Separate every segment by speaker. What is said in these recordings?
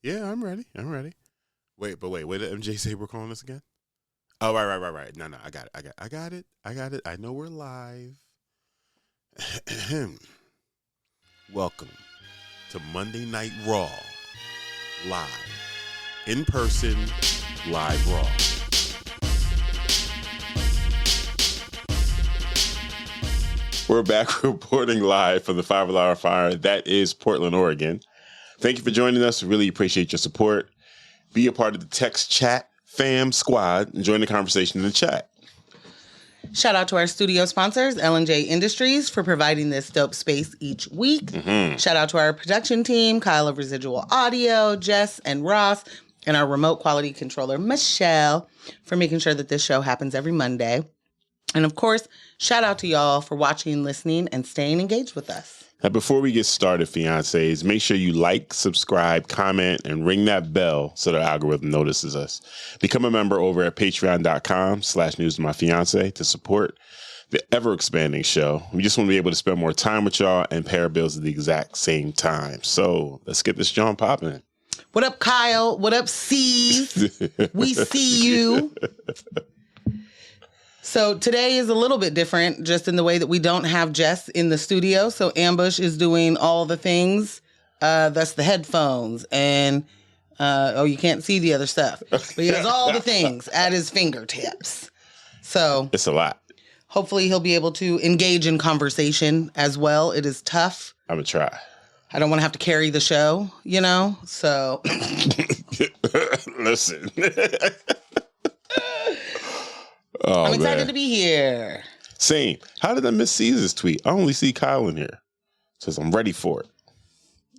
Speaker 1: Yeah, I'm ready. Wait, what did MJ say we're calling this again? Oh, right. No, I got it. I know we're live. Welcome to Monday Night Raw. Live. In person, live Raw. We're back reporting live from the 5 Hour Fire. That is Portland, Oregon. Thank you for joining us. We really appreciate your support. Be a part of the text chat fam squad and join the conversation in the chat.
Speaker 2: Shout out to our studio sponsors, L&J Industries, for providing this dope space each week. Mm-hmm. Shout out to our production team, Kyle of Residual Audio, Jess and Ross, and our remote quality controller, Michelle, for making sure that this show happens every Monday. And of course, shout out to y'all for watching, listening, and staying engaged with us.
Speaker 1: Now, before we get started, fiancés, make sure you like, subscribe, comment, and ring that bell so the algorithm notices us. Become a member over at patreon.com/newsofmyfiance to support the ever-expanding show. We just want to be able to spend more time with y'all and pay our bills at the exact same time. So let's get this John popping.
Speaker 2: What up, Kyle? What up, C's? We see you. So today is a little bit different just in the way that we don't have Jess in the studio. So Ambush is doing all the things. That's the headphones and, you can't see the other stuff. But he has all the things at his fingertips. So
Speaker 1: it's a lot.
Speaker 2: Hopefully he'll be able to engage in conversation as well. It is tough.
Speaker 1: I'm going to try.
Speaker 2: I don't want to have to carry the show, so.
Speaker 1: Listen.
Speaker 2: I'm excited to be here.
Speaker 1: Same. How did I miss Caesar's tweet? I only see Kyle in here. Says I'm ready for it.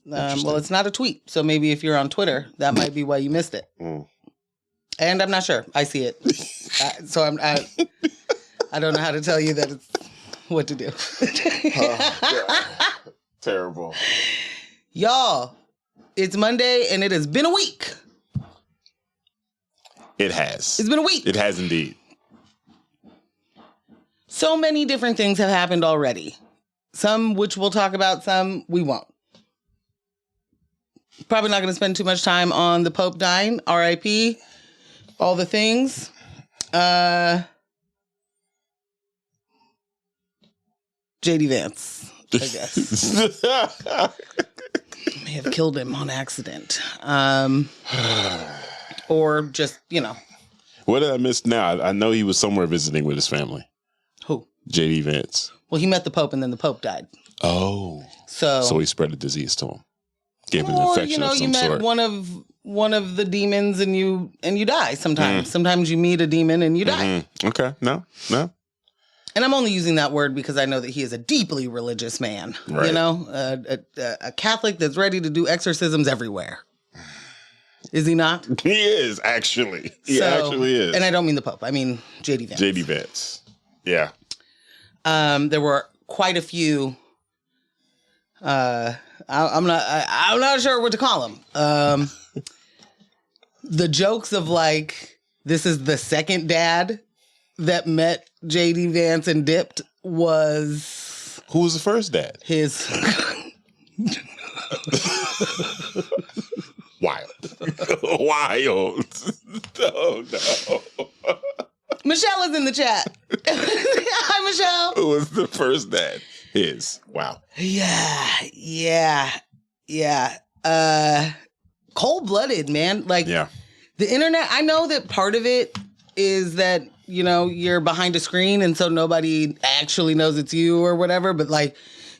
Speaker 2: Well, it's not a tweet. So maybe if you're on Twitter, that might be why you missed it. And I'm not sure. I see it. So I don't know how to tell you that it's what to do.
Speaker 1: Terrible.
Speaker 2: Y'all, it's Monday and it has been a week.
Speaker 1: It has.
Speaker 2: It's been a week.
Speaker 1: It has indeed.
Speaker 2: So many different things have happened already. Some which we'll talk about, some we won't. Probably not going to spend too much time on the Pope dying, R.I.P., all the things. J.D. Vance, I guess. May have killed him on accident. Or just,
Speaker 1: What did I miss now? I know he was somewhere visiting with his family.
Speaker 2: Who?
Speaker 1: J.D. Vance.
Speaker 2: Well, he met the Pope and then the Pope died.
Speaker 1: Oh. So he spread a disease to him. Gave him an infection of some sort.
Speaker 2: You met one of the demons and you die sometimes. Sometimes you meet a demon and you die.
Speaker 1: Okay. No.
Speaker 2: And I'm only using that word because I know that he is a deeply religious man. Right. A Catholic that's ready to do exorcisms everywhere. Is he not?
Speaker 1: He is, actually. He actually is.
Speaker 2: And I don't mean the Pope. I mean J.D. Vance.
Speaker 1: J.D. Vance. Yeah.
Speaker 2: There were quite a few. I'm not sure what to call them. The jokes of this is the second dad that met J.D. Vance and dipped was.
Speaker 1: Who was the first dad?
Speaker 2: His.
Speaker 1: Wild. Oh, no.
Speaker 2: Michelle is in the chat. Hi, Michelle.
Speaker 1: Who was the first dad? His. Wow.
Speaker 2: Yeah. Cold-blooded, man. The internet, I know that part of it is that, you're behind a screen and so nobody actually knows it's you or whatever, but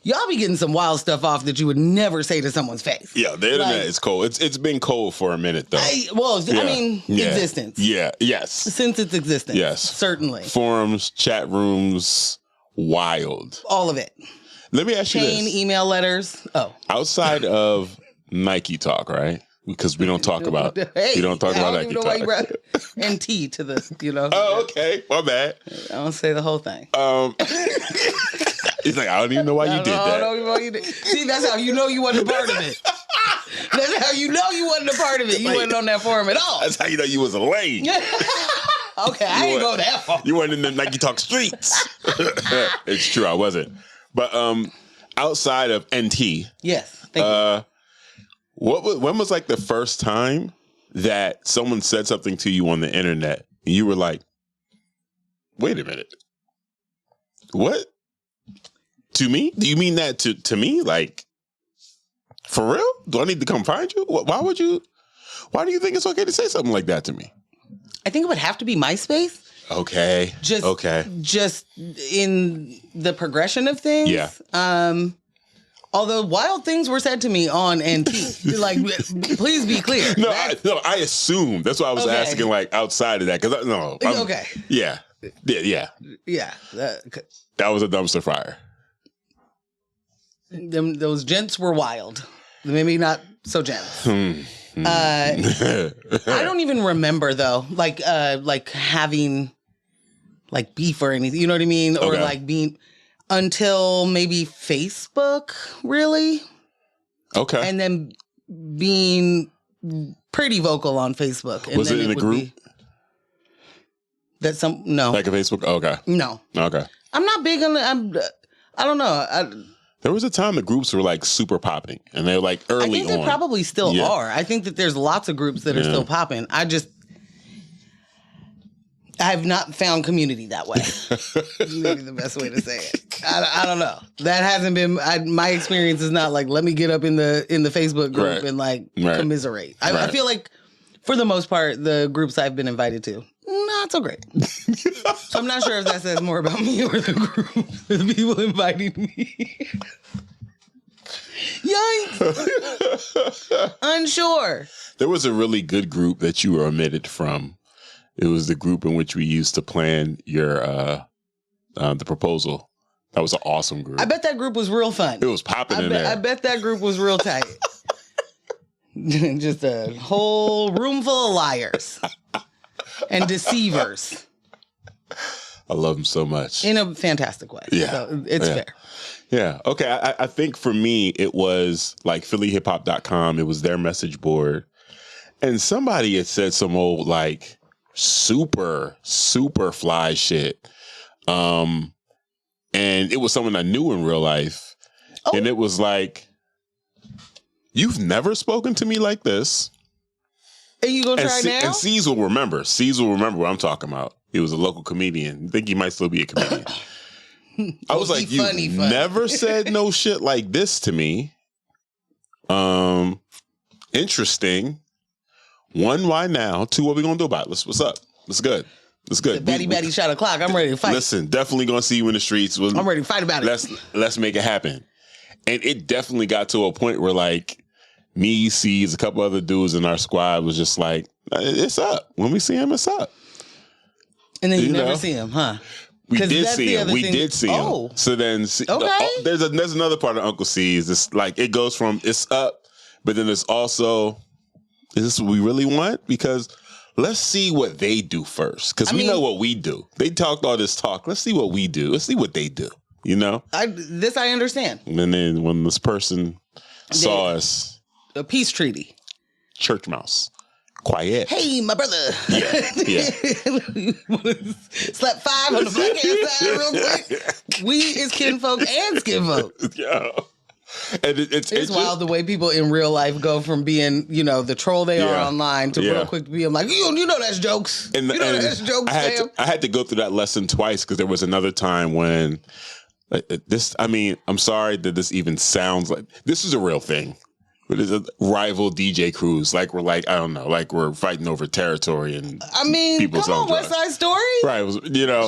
Speaker 2: y'all be getting some wild stuff off that you would never say to someone's face.
Speaker 1: Yeah, the internet is cold. It's been cold for a minute, though.
Speaker 2: Existence.
Speaker 1: Yeah, yes.
Speaker 2: Since its existence.
Speaker 1: Yes.
Speaker 2: Certainly.
Speaker 1: Forums, chat rooms, wild.
Speaker 2: All of it.
Speaker 1: Let me ask you this.
Speaker 2: Email letters. Oh.
Speaker 1: Outside of Nike talk, right? Because we don't talk about Nike talk.
Speaker 2: NT to the,
Speaker 1: Oh, okay. My bad.
Speaker 2: I don't say the whole thing.
Speaker 1: He's like, I don't even know why you did that.
Speaker 2: I don't even know why you did. See, that's how you know you wasn't a part of it. That's how you know you wasn't a part of it. You wasn't on that forum at all.
Speaker 1: That's how you know you was a lame.
Speaker 2: Okay, I didn't go that far.
Speaker 1: You weren't in the Nike Talk streets. It's true, I wasn't. But outside of NT,
Speaker 2: yes, thank you.
Speaker 1: When was like the first time that someone said something to you on the internet and you were like, wait a minute, what? To me? Do you mean that to me? Like, for real? Do I need to come find you? Why do you think it's okay to say something like that to me?
Speaker 2: I think it would have to be MySpace.
Speaker 1: Okay.
Speaker 2: Just in the progression of things.
Speaker 1: Yeah.
Speaker 2: Although wild things were said to me on NT. Like, please be clear.
Speaker 1: No, I assumed. That's why I was asking, like, outside of that. Because,
Speaker 2: okay.
Speaker 1: Yeah. Yeah. That was a dumpster fire.
Speaker 2: Those gents were wild. Maybe not so gents. I don't even remember, though, like having, like, beef or anything. You know what I mean? Or, like, being... Until maybe Facebook, really. Okay. And then being pretty vocal on Facebook. And
Speaker 1: was
Speaker 2: then
Speaker 1: it in a group?
Speaker 2: No.
Speaker 1: Like a Facebook? Okay.
Speaker 2: No.
Speaker 1: Okay.
Speaker 2: I'm not big on I don't know.
Speaker 1: There was a time the groups were like super popping and they were like early on.
Speaker 2: I think they probably still are. I think that there's lots of groups that are still popping. I have not found community that way. Maybe the best way to say it. I don't know. That hasn't been my experience. Is not like let me get up in the Facebook group and like commiserate. I feel like for the most part, the groups I've been invited to, not so great. So I'm not sure if that says more about me or the group, the people inviting me. Yikes! Unsure.
Speaker 1: There was a really good group that you were omitted from. It was the group in which we used to plan your the proposal. That was an awesome group.
Speaker 2: I bet that group was real fun.
Speaker 1: It was popping in there.
Speaker 2: I bet that group was real tight. Just a whole room full of liars and deceivers.
Speaker 1: I love them so much.
Speaker 2: In a fantastic way.
Speaker 1: Yeah.
Speaker 2: So it's fair.
Speaker 1: Yeah. Okay. I think for me, it was like PhillyHipHop.com. It was their message board. And somebody had said some old like super fly shit. And it was someone I knew in real life. Oh. And it was like, you've never spoken to me like this.
Speaker 2: And you gonna try now?
Speaker 1: And C's will remember. C's will remember what I'm talking about. He was a local comedian. I think he might still be a comedian. I was like, you never said no shit like this to me. Interesting. 1, why now? 2, what we gonna do about it? What's up? What's good? What's good?
Speaker 2: Betty shot o'clock. I'm ready to fight.
Speaker 1: Listen, definitely gonna see you in the streets.
Speaker 2: I'm ready to fight about it.
Speaker 1: Let's make it happen. And it definitely got to a point where like me, C's, a couple other dudes in our squad was just like, it's up. When we see him, it's up.
Speaker 2: And then you never see him, huh?
Speaker 1: We did see him. Oh. So then there's another part of Uncle C's. It's like it goes from it's up, but then it's also, is this what we really want? Because let's see what they do first. Because we know what we do. They talked all this talk. Let's see what we do. Let's see what they do. You know? I
Speaker 2: understand.
Speaker 1: And then when this person saw us.
Speaker 2: A peace treaty.
Speaker 1: Church mouse. Quiet.
Speaker 2: Hey, my brother.
Speaker 1: Yeah.
Speaker 2: Slap 5 on the black hand side real quick. We is kinfolk and skinfolk.
Speaker 1: Yeah. And it's
Speaker 2: wild the way people in real life go from being, the troll they are online to real quick to being like, you know that's jokes.
Speaker 1: And
Speaker 2: that's jokes,
Speaker 1: I had to go through that lesson twice because there was another time when I'm sorry that this even sounds like, this is a real thing. But it's a rival DJ crews. Like we're like, I don't know, like we're fighting over territory and people's
Speaker 2: come on, West Side Story.
Speaker 1: Right. It was,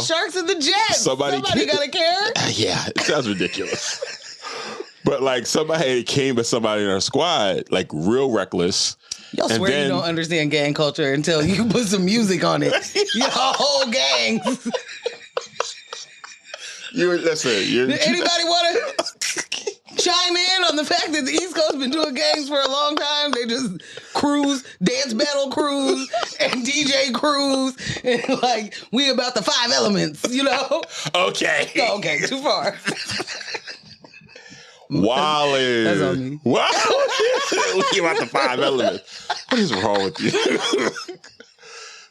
Speaker 2: Sharks in the Jets. Somebody gotta care.
Speaker 1: Yeah, it sounds ridiculous. But like somebody came to somebody in our squad, like real reckless.
Speaker 2: Y'all swear you don't understand gang culture until you put some music on it. Your whole gang. Anybody want to chime in on the fact that the East Coast been doing gangs for a long time? They just dance battle crews, and DJ crews, and like we about the 5 elements,
Speaker 1: Okay.
Speaker 2: Okay, too far.
Speaker 1: Wildin'.
Speaker 2: That's on me.
Speaker 1: Wow. We about the 5 elements. What is wrong with you?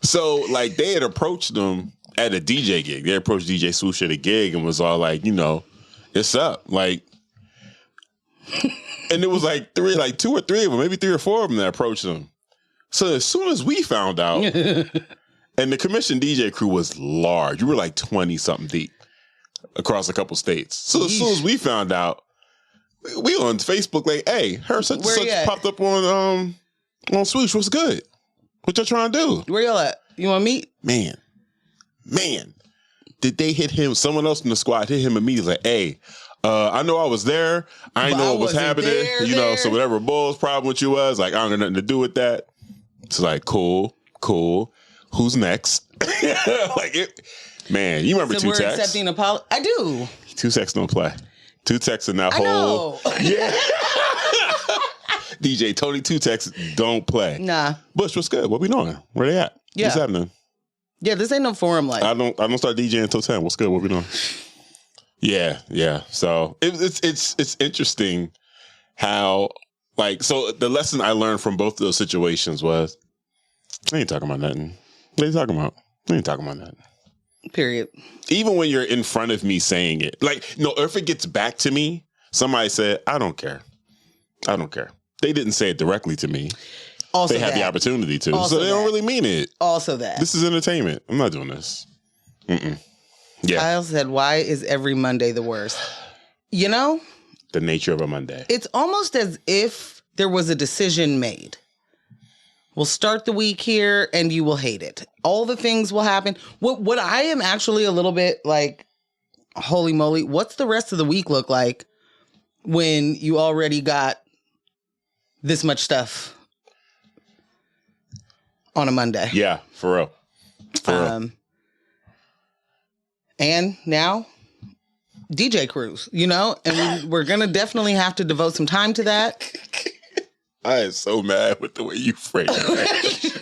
Speaker 1: So like they had approached them at a DJ gig. They approached DJ Swoosh at a gig and was all like, it's up. Like, And it was like two or three of them, maybe three or four of them that approached him. So as soon as we found out, and the commission DJ crew was large, you were like 20 something deep across a couple states. So as soon as we found out, we on Facebook like, hey, her such popped up on Swoosh. What's good? What y'all trying to do?
Speaker 2: Where y'all at? You want to meet?
Speaker 1: Man. Did they hit him? Someone else in the squad hit him immediately like, hey, I know I was there. I didn't know what was happening. So whatever Bull's problem with you was, like, I don't got nothing to do with that. It's like, cool. Who's next? Man, you remember Two Tex?
Speaker 2: We're accepting apology. I do.
Speaker 1: Two Tex don't play. Two Tex in that whole. Yeah. DJ Tony Two Tex don't play.
Speaker 2: Nah.
Speaker 1: Bush, what's good? What we doing? Where they at?
Speaker 2: Yeah.
Speaker 1: What's happening?
Speaker 2: Yeah, this ain't no forum like.
Speaker 1: I don't start DJing until 10. What's good? What we doing? Yeah. So it's interesting how so the lesson I learned from both of those situations was I ain't talking about nothing. What are you talking about? I ain't talking about nothing.
Speaker 2: Period.
Speaker 1: Even when you're in front of me saying it. If it gets back to me, somebody said, I don't care. They didn't say it directly to me.
Speaker 2: Also
Speaker 1: they had the opportunity to. So they don't really mean it.
Speaker 2: Also that.
Speaker 1: This is entertainment. I'm not doing this. Yeah.
Speaker 2: Kyle said, why is every Monday the worst? The
Speaker 1: nature of a Monday.
Speaker 2: It's almost as if there was a decision made. We'll start the week here and you will hate it. All the things will happen. What I am actually a little bit like, holy moly, what's the rest of the week look like when you already got this much stuff on a Monday?
Speaker 1: Yeah, for real.
Speaker 2: And now DJ crews, and we're going to definitely have to devote some time to that.
Speaker 1: I am so mad with the way you frame it.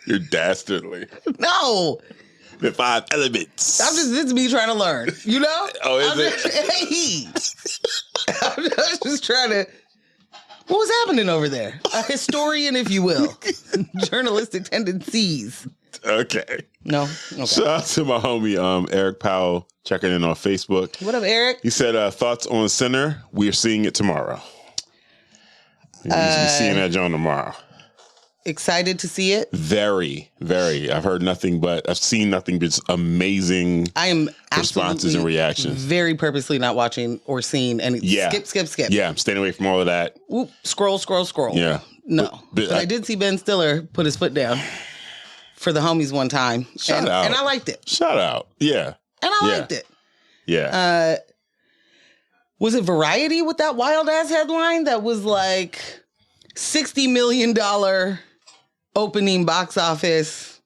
Speaker 1: You're dastardly.
Speaker 2: No.
Speaker 1: The 5 elements.
Speaker 2: It's me trying to learn,
Speaker 1: Oh, is
Speaker 2: it? I'm just trying to. What was happening over there? A historian, if you will. Journalistic tendencies.
Speaker 1: Okay.
Speaker 2: No. Okay.
Speaker 1: Shout out to my homie, Eric Powell, checking in on Facebook.
Speaker 2: What up, Eric?
Speaker 1: He said, thoughts on Sinner? We're seeing it tomorrow. We're seeing that John tomorrow.
Speaker 2: Excited to see it?
Speaker 1: Very, very. I've seen nothing but amazing responses and reactions.
Speaker 2: Very purposely not watching or seeing any.
Speaker 1: Yeah.
Speaker 2: Skip.
Speaker 1: Yeah, I'm staying away from all of that.
Speaker 2: Oop, scroll.
Speaker 1: Yeah.
Speaker 2: No. But I did see Ben Stiller put his foot down for the homies one time.
Speaker 1: Shout out.
Speaker 2: And I liked it.
Speaker 1: Shout out. Yeah.
Speaker 2: And I liked it.
Speaker 1: Yeah.
Speaker 2: Was it Variety with that wild ass headline that was like $60 million opening box office?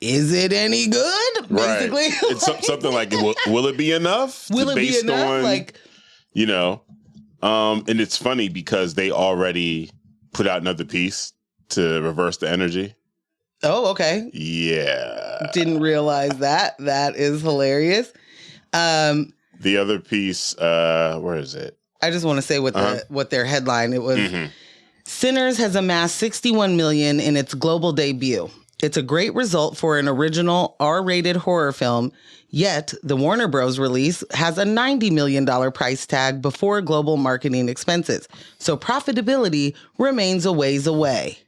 Speaker 2: Is it any good? Basically,
Speaker 1: right. It's something like, will it be enough?
Speaker 2: Will it be enough?
Speaker 1: And it's funny because they already put out another piece to reverse the energy.
Speaker 2: Oh, okay.
Speaker 1: Yeah.
Speaker 2: Didn't realize that. That is hilarious.
Speaker 1: The other piece, where is it?
Speaker 2: I just want to say what their headline, it was, Sinners has amassed 61 million in its global debut. It's a great result for an original R-rated horror film, yet the Warner Bros. Release has a $90 million price tag before global marketing expenses. So profitability remains a ways away.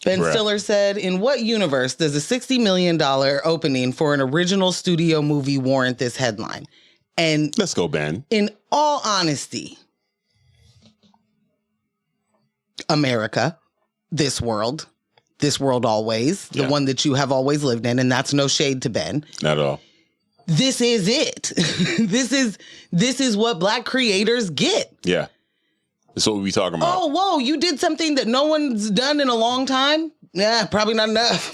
Speaker 2: Ben Stiller said, in what universe does a $60 million opening for an original studio movie warrant this headline? And
Speaker 1: let's go, Ben.
Speaker 2: In all honesty, America, this world always, the one that you have always lived in, and that's no shade to Ben.
Speaker 1: Not at all.
Speaker 2: This is it. This is what Black creators get.
Speaker 1: Yeah. That's what we talking about.
Speaker 2: Oh, whoa, you did something that no one's done in a long time? Nah, probably not enough.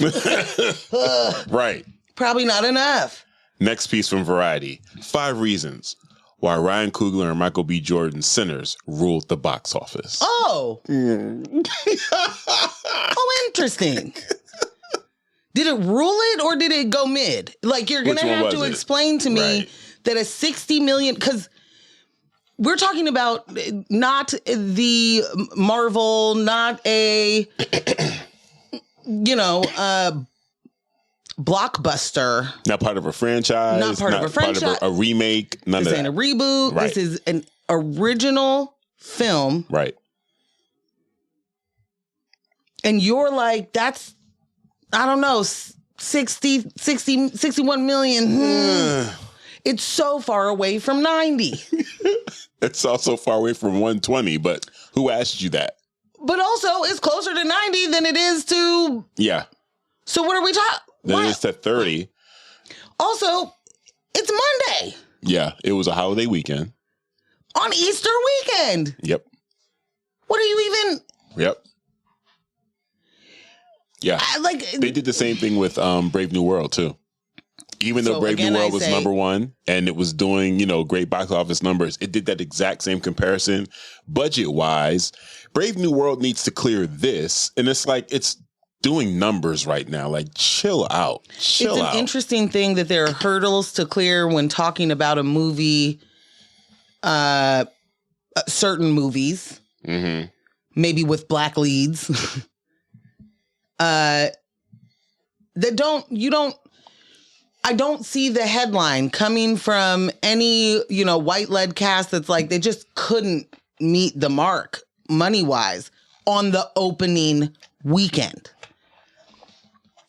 Speaker 1: Right.
Speaker 2: Probably not enough.
Speaker 1: Next piece from Variety. 5 reasons why Ryan Coogler and Michael B. Jordan's Sinners ruled the box office.
Speaker 2: Oh. Oh, interesting. Did it rule it or did it go mid? Like, you're going to have to explain to me that a 60 million, because we're talking about not the Marvel, not a, blockbuster.
Speaker 1: Not part of a franchise.
Speaker 2: Not part of a franchise.
Speaker 1: Part of a remake. None of that.
Speaker 2: This ain't a reboot.
Speaker 1: Right.
Speaker 2: This is an original film.
Speaker 1: Right.
Speaker 2: And you're like, that's, I don't know, 61 million. It's so far away from 90.
Speaker 1: It's also far away from 120, but who asked you that?
Speaker 2: But also, it's closer to 90 than it is to...
Speaker 1: Yeah.
Speaker 2: So what are we talking?
Speaker 1: Then it's to 30.
Speaker 2: Also, it's Monday.
Speaker 1: Yeah, it was a holiday weekend.
Speaker 2: On Easter weekend.
Speaker 1: Yep.
Speaker 2: What are you even...
Speaker 1: Yep. Yeah. They did the same thing with Brave New World, too. Even though Brave New World was number one and it was doing, great box office numbers, it did that exact same comparison. Budget-wise, Brave New World needs to clear this. And it's like, it's doing numbers right now. Like, chill out. Chill out.
Speaker 2: It's an interesting thing that there are hurdles to clear when talking about a movie, certain movies, maybe with black leads, I don't see the headline coming from any, white-led cast that's like, they just couldn't meet the mark money-wise on the opening weekend.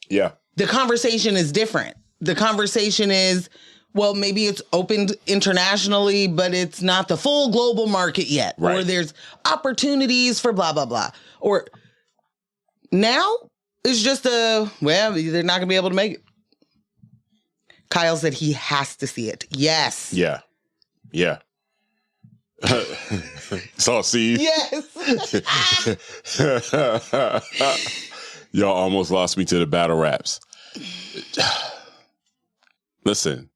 Speaker 1: Yeah.
Speaker 2: The conversation is different. The conversation is, well, maybe it's opened internationally, but it's not the full global market yet. Right. Or there's opportunities for blah, blah, blah. Or now it's just they're not going to be able to make it. Kyle said he has to see it. Yes.
Speaker 1: Yeah. Yeah. Saw C's.
Speaker 2: Yes.
Speaker 1: Y'all almost lost me to the battle raps. Listen,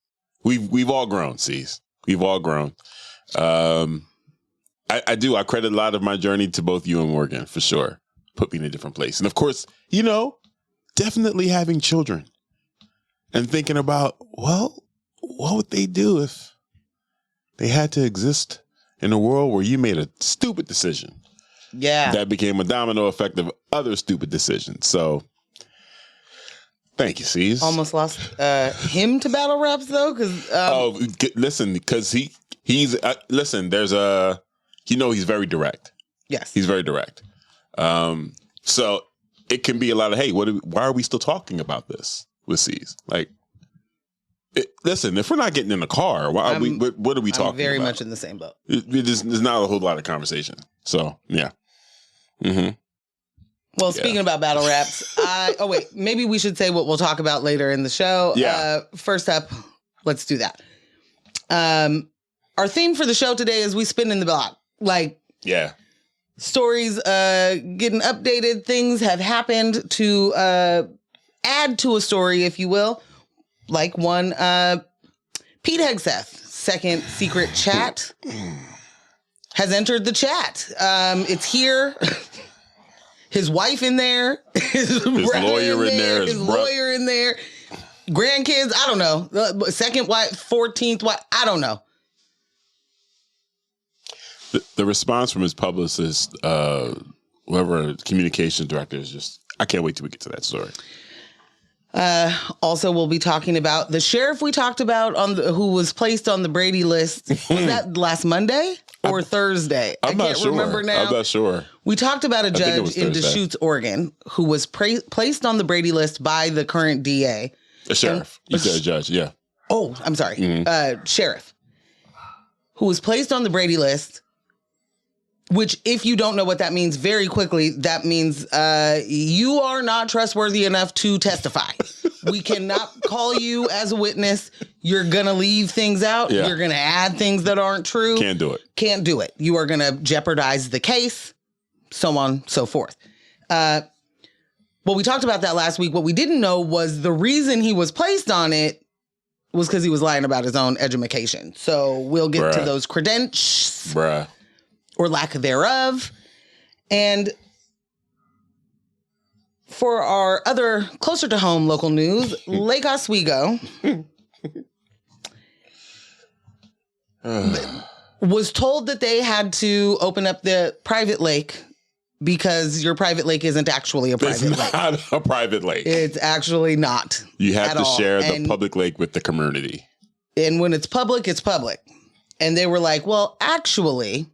Speaker 1: we've all grown, C's. We've all grown. I credit a lot of my journey to both you and Morgan, for sure. Put me in a different place. And of course, definitely having children. And thinking about, well, what would they do if they had to exist in a world where you made a stupid decision?
Speaker 2: Yeah.
Speaker 1: That became a domino effect of other stupid decisions. So, thank you, C's.
Speaker 2: Almost lost him to battle raps, though, because...
Speaker 1: listen, because he's... listen, there's a... he's very direct.
Speaker 2: Yes.
Speaker 1: He's very direct. So, it can be a lot of, hey, why are we still talking about this? With C's. Like, listen, if we're not getting in the car, what are we talking about?
Speaker 2: Very much in the same boat.
Speaker 1: There's not a whole lot of conversation. So, yeah. Mm-hmm.
Speaker 2: Well, speaking about battle raps, maybe we should say what we'll talk about later in the show.
Speaker 1: Yeah.
Speaker 2: First up, let's do that. Our theme for the show today is we spin in the block.
Speaker 1: Yeah.
Speaker 2: Stories getting updated. Things have happened to... add to a story, if you will, like one Pete Hegseth, second secret chat, has entered the chat. It's here. His wife in there. His
Speaker 1: lawyer in there.
Speaker 2: His lawyer in there. Grandkids, I don't know. Second wife, 14th wife, I don't know.
Speaker 1: The response from his publicist, whoever communications director, is just, I can't wait till we get to that story.
Speaker 2: Also, we'll be talking about the sheriff we talked about who was placed on the Brady list. Was that last Monday or Thursday? I can't remember now.
Speaker 1: I'm not sure.
Speaker 2: We talked about a judge in Deschutes, Oregon, who was placed on the Brady list by the current DA.
Speaker 1: A sheriff. You said a judge, yeah.
Speaker 2: Oh, I'm sorry. Mm-hmm. Sheriff, who was placed on the Brady list. Which, if you don't know what that means, very quickly, that means you are not trustworthy enough to testify. We cannot call you as a witness. You're going to leave things out. Yeah. You're going to add things that aren't true.
Speaker 1: Can't do it.
Speaker 2: Can't do it. You are going to jeopardize the case, so on, so forth. Well, we talked about that last week. What we didn't know was the reason he was placed on it was because he was lying about his own education. So we'll get to those credentials. Or lack thereof. And for our other closer to home local news, Lake Oswego was told that they had to open up the private lake because your private lake isn't actually a private lake.
Speaker 1: It's not a private lake.
Speaker 2: It's actually not.
Speaker 1: You have to share
Speaker 2: and,
Speaker 1: the public lake with the community.
Speaker 2: And when it's public, it's public. And they were like, well, actually,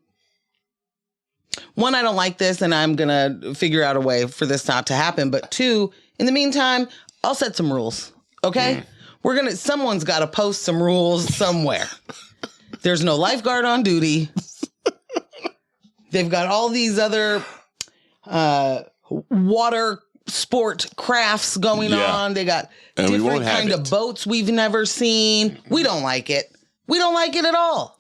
Speaker 2: one, I don't like this and I'm going to figure out a way for this not to happen. But two, in the meantime, I'll set some rules. Okay? Someone's got to post some rules somewhere. There's no lifeguard on duty. They've got all these other water sport crafts going on. They got different kind of boats we've never seen. We don't like it. We don't like it at all.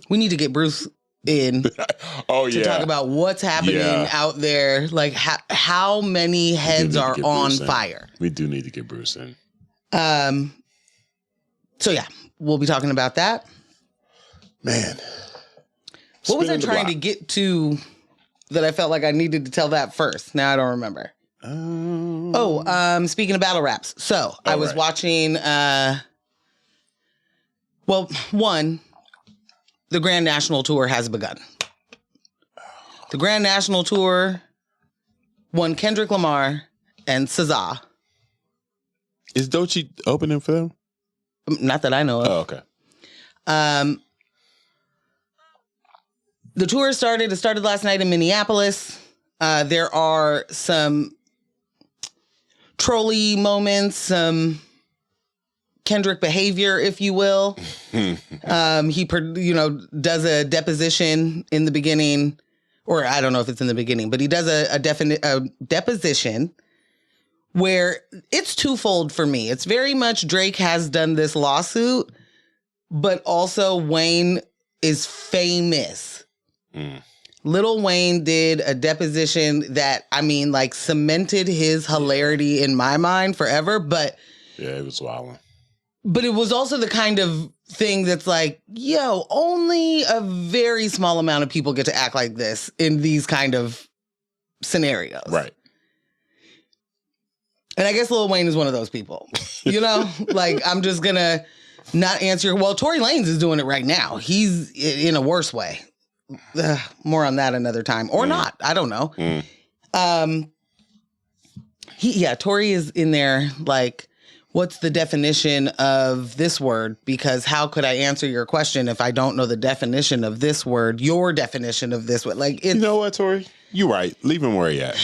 Speaker 2: We need to get Bruce in to talk about what's happening out there. Like how many heads are on fire.
Speaker 1: We do need to get Bruce in.
Speaker 2: So yeah, we'll be talking about that.
Speaker 1: Man.
Speaker 2: What was I trying to get to that I felt like I needed to tell that first? Now I don't remember. Speaking of battle raps. So I was watching, the Grand National Tour has begun. The Grand National Tour won Kendrick Lamar and SZA.
Speaker 1: Is Doechii opening for them?
Speaker 2: Not that I know of.
Speaker 1: Oh, okay.
Speaker 2: The tour started. It started last night in Minneapolis. There are some trolley moments, some Kendrick behavior, if you will. He does a deposition in the beginning, or I don't know if it's in the beginning, but he does a deposition where it's twofold for me. It's very much Drake has done this lawsuit, but also Wayne is famous. Lil Wayne did a deposition that, cemented his hilarity in my mind forever, but...
Speaker 1: Yeah, it was wild.
Speaker 2: But it was also the kind of thing that's like, yo, only a very small amount of people get to act like this in these kind of scenarios.
Speaker 1: Right.
Speaker 2: And I guess Lil Wayne is one of those people. I'm just going to not answer. Well, Tory Lanez is doing it right now. He's in a worse way. More on that another time. Or not. I don't know. Tory is in there like, what's the definition of this word? Because how could I answer your question if I don't know the definition of this word, your definition of this word? You
Speaker 1: know what, Tory? You right. Leave him where he at.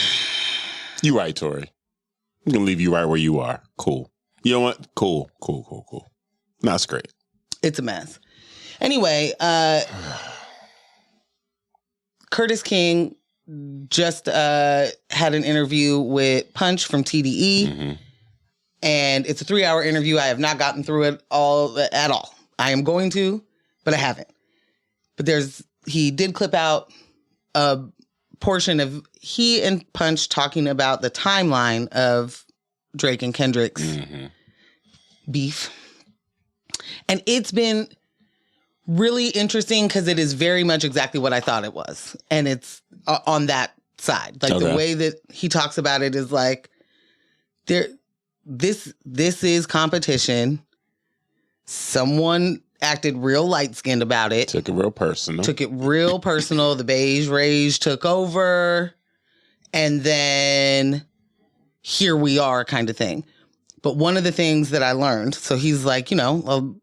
Speaker 1: You right, Tory. I'm going to leave you right where you are. Cool. You know what? Cool. That's great.
Speaker 2: It's a mess. Anyway, Curtis King just had an interview with Punch from TDE. And it's a 3-hour interview. I have not gotten through it at all. I am going to, but I haven't. But he did clip out a portion of he and Punch talking about the timeline of Drake and Kendrick's beef. And it's been really interesting because it is very much exactly what I thought it was. And it's on that side. The way that he talks about it is like, this is competition. Someone acted real light-skinned about it.
Speaker 1: Took it real personal.
Speaker 2: The beige rage took over. And then here we are kind of thing. But one of the things that I learned, so he's like, the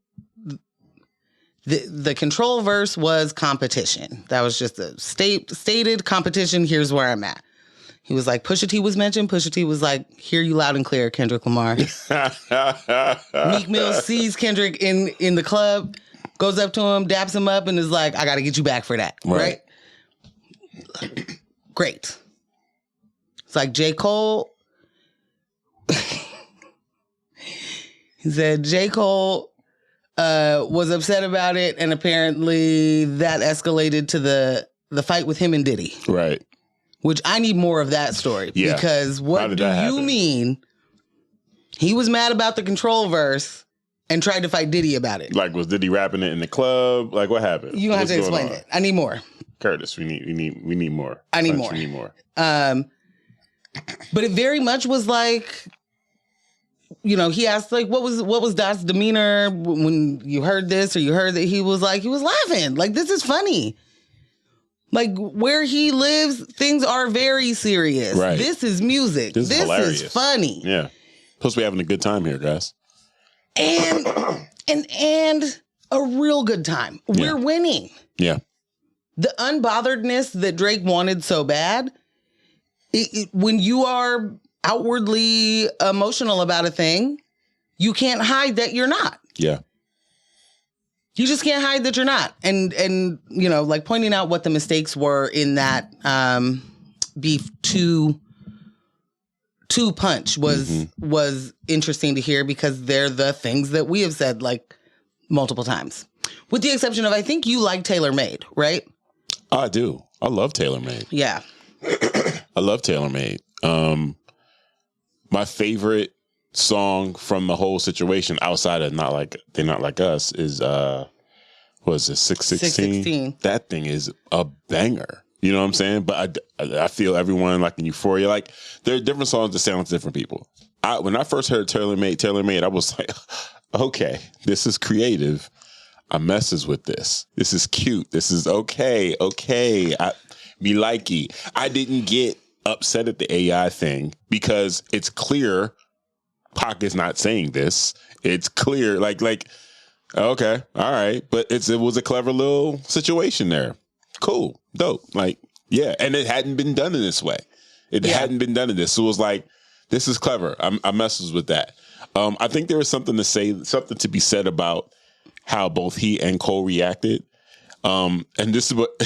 Speaker 2: control verse was competition. That was just a stated competition. Here's where I'm at. He was like, Pusha T was mentioned. Pusha T was like, hear you loud and clear, Kendrick Lamar. Meek Mill sees Kendrick in the club, goes up to him, daps him up, and is like, I got to get you back for that. Right? Great. It's like J. Cole. He said J. Cole was upset about it, and apparently that escalated to the fight with him and Diddy.
Speaker 1: Right.
Speaker 2: Which I need more of that story. Yeah. Because what do you mean he was mad about the control verse and tried to fight Diddy about it?
Speaker 1: Like, was Diddy rapping it in the club? Like, what happened?
Speaker 2: You don't have to explain it. I need more.
Speaker 1: Curtis, we need more.
Speaker 2: I need more.
Speaker 1: We need more.
Speaker 2: But it very much was like, he asked like, what was Dot's demeanor when you heard this or you heard that? He was laughing. Like, this is funny. Like where he lives, things are very serious.
Speaker 1: Right.
Speaker 2: This is music.
Speaker 1: This is hilarious.
Speaker 2: Is funny.
Speaker 1: Yeah. Plus, we're having a good time here, guys.
Speaker 2: And a real good time. We're winning.
Speaker 1: Yeah.
Speaker 2: The unbotheredness that Drake wanted so bad, when you are outwardly emotional about a thing, you can't hide that you're not.
Speaker 1: Yeah.
Speaker 2: You just can't hide that you're not. And you know, like pointing out what the mistakes were in that beef two punch was interesting to hear, because they're the things that we have said like multiple times. With the exception of, I think you like Tailor Made, right?
Speaker 1: I do. I love Tailor Made.
Speaker 2: Yeah.
Speaker 1: I love Tailor Made. My favorite song from the whole situation, outside of They're Not Like Us, is what is it, 616? That thing is a banger. You know what I'm saying? But I feel everyone like in Euphoria, like there are different songs that sound to different people. When I first heard Tailor Made, I was like, okay, this is creative. I messes with this. This is cute. This is okay. Me likey. I didn't get upset at the AI thing because it's clear Pac is not saying this. It's clear, like, okay, all right. But it was a clever little situation there. Cool, dope. Like, yeah. And it hadn't been done in this way. It hadn't been done in this. So it was like, this is clever. I messes with that. I think there was something to be said about how both he and Cole reacted. And this is what,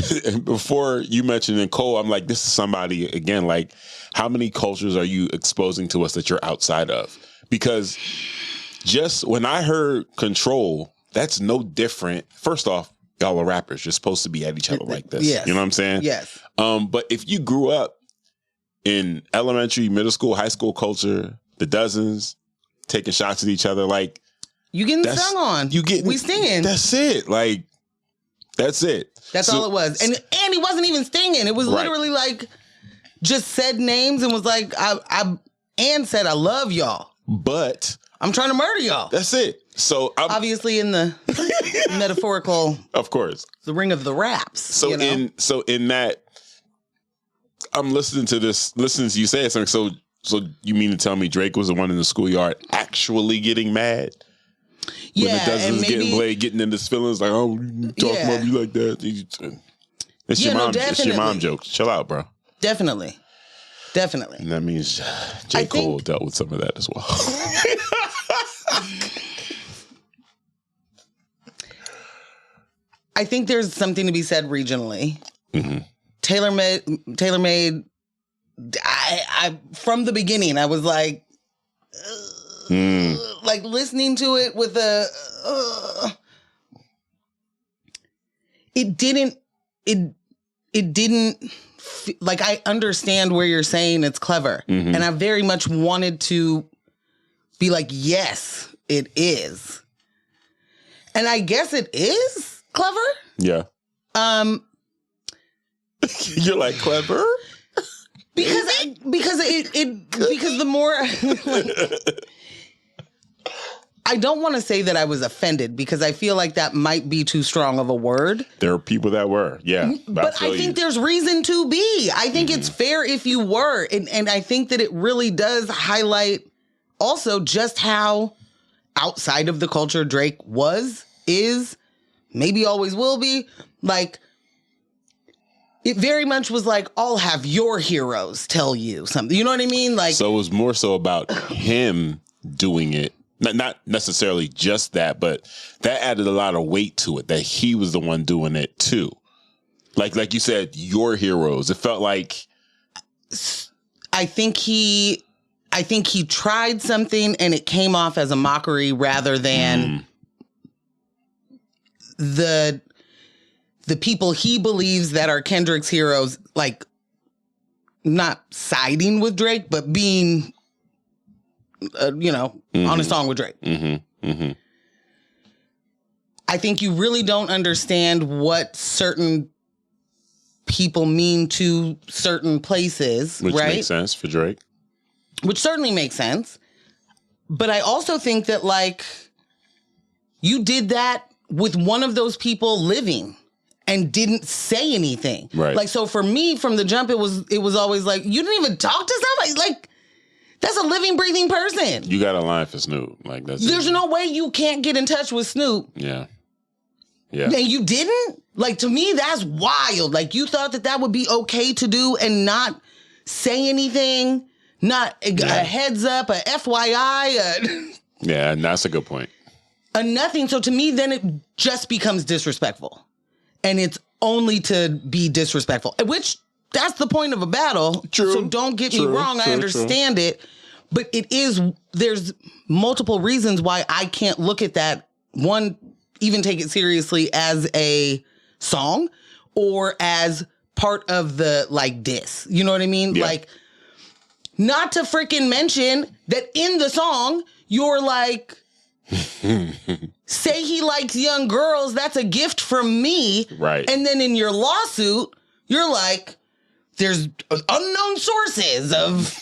Speaker 1: before you mentioned Cole, I'm like, this is somebody, again, like, how many cultures are you exposing to us that you're outside of? Because just when I heard Control, that's no different. First off, y'all are rappers. You're supposed to be at each other like this.
Speaker 2: Yes.
Speaker 1: You know what I'm saying?
Speaker 2: Yes.
Speaker 1: But if you grew up in elementary, middle school, high school culture, the dozens, taking shots at each other, like,
Speaker 2: you getting sung on. We singing.
Speaker 1: That's it. Like, that's it.
Speaker 2: That's all it was. And he wasn't even singing. It was literally like just said names and was like, and said, I love y'all, but I'm trying to murder y'all.
Speaker 1: That's it. So
Speaker 2: obviously in the metaphorical,
Speaker 1: of course,
Speaker 2: the ring of the raps.
Speaker 1: So in that, I'm listening to you say something. So you mean to tell me Drake was the one in the schoolyard actually getting mad?
Speaker 2: Yeah,
Speaker 1: when the dozens getting played, getting in his feelings, like, oh, you talk about me like that. It's your mom. It's your mom jokes. Chill out, bro.
Speaker 2: Definitely.
Speaker 1: And that means J. Cole dealt with some of that as well.
Speaker 2: I think there's something to be said regionally. Mm-hmm. Tailor Made. I from the beginning, I was like. Like listening to it with it didn't like, I understand where you're saying it's clever. Mm-hmm. And I very much wanted to be like, yes, it is. And I guess it is clever.
Speaker 1: Yeah. You're like, clever?
Speaker 2: Because the more like, I don't want to say that I was offended, because I feel like that might be too strong of a word.
Speaker 1: There are people that were, yeah.
Speaker 2: But I think there's reason to be. I think it's fair if you were. And I think that it really does highlight also just how outside of the culture Drake is, maybe always will be. Like, it very much was like, I'll have your heroes tell you something. You know what I mean? Like,
Speaker 1: so it was more so about him doing it. Not necessarily just that, but that added a lot of weight to it, that he was the one doing it too. Like you said, your heroes. It felt like,
Speaker 2: I think he tried something and it came off as a mockery rather than the people he believes that are Kendrick's heroes, like, not siding with Drake, but being on a song with Drake. Mm-hmm. Mm-hmm. I think you really don't understand what certain people mean to certain places,
Speaker 1: which
Speaker 2: right?
Speaker 1: makes sense for Drake.
Speaker 2: Which certainly makes sense. But I also think that, like, you did that with one of those people living. and didn't say anything.
Speaker 1: Right.
Speaker 2: Like, so for me, from the jump, it was always like, you didn't even talk to somebody. Like, that's a living, breathing person.
Speaker 1: You got a line for Snoop. Like,
Speaker 2: There's no way you can't get in touch with Snoop.
Speaker 1: Yeah. Yeah.
Speaker 2: And you didn't? Like, to me, that's wild. Like, you thought that would be okay to do and not say anything, not a heads up, a FYI,
Speaker 1: yeah, and that's a good point.
Speaker 2: A nothing. So to me, then it just becomes disrespectful. And it's only to be disrespectful, which that's the point of a battle.
Speaker 1: True.
Speaker 2: So don't get me wrong. I understand it. But there's multiple reasons why I can't look at that. One, even take it seriously as a song or as part of the like diss. You know what I mean?
Speaker 1: Yeah.
Speaker 2: Like, not to freaking mention that in the song, you're like, say he likes young girls, that's a gift from me.
Speaker 1: Right.
Speaker 2: And then in your lawsuit, you're like, there's unknown sources of...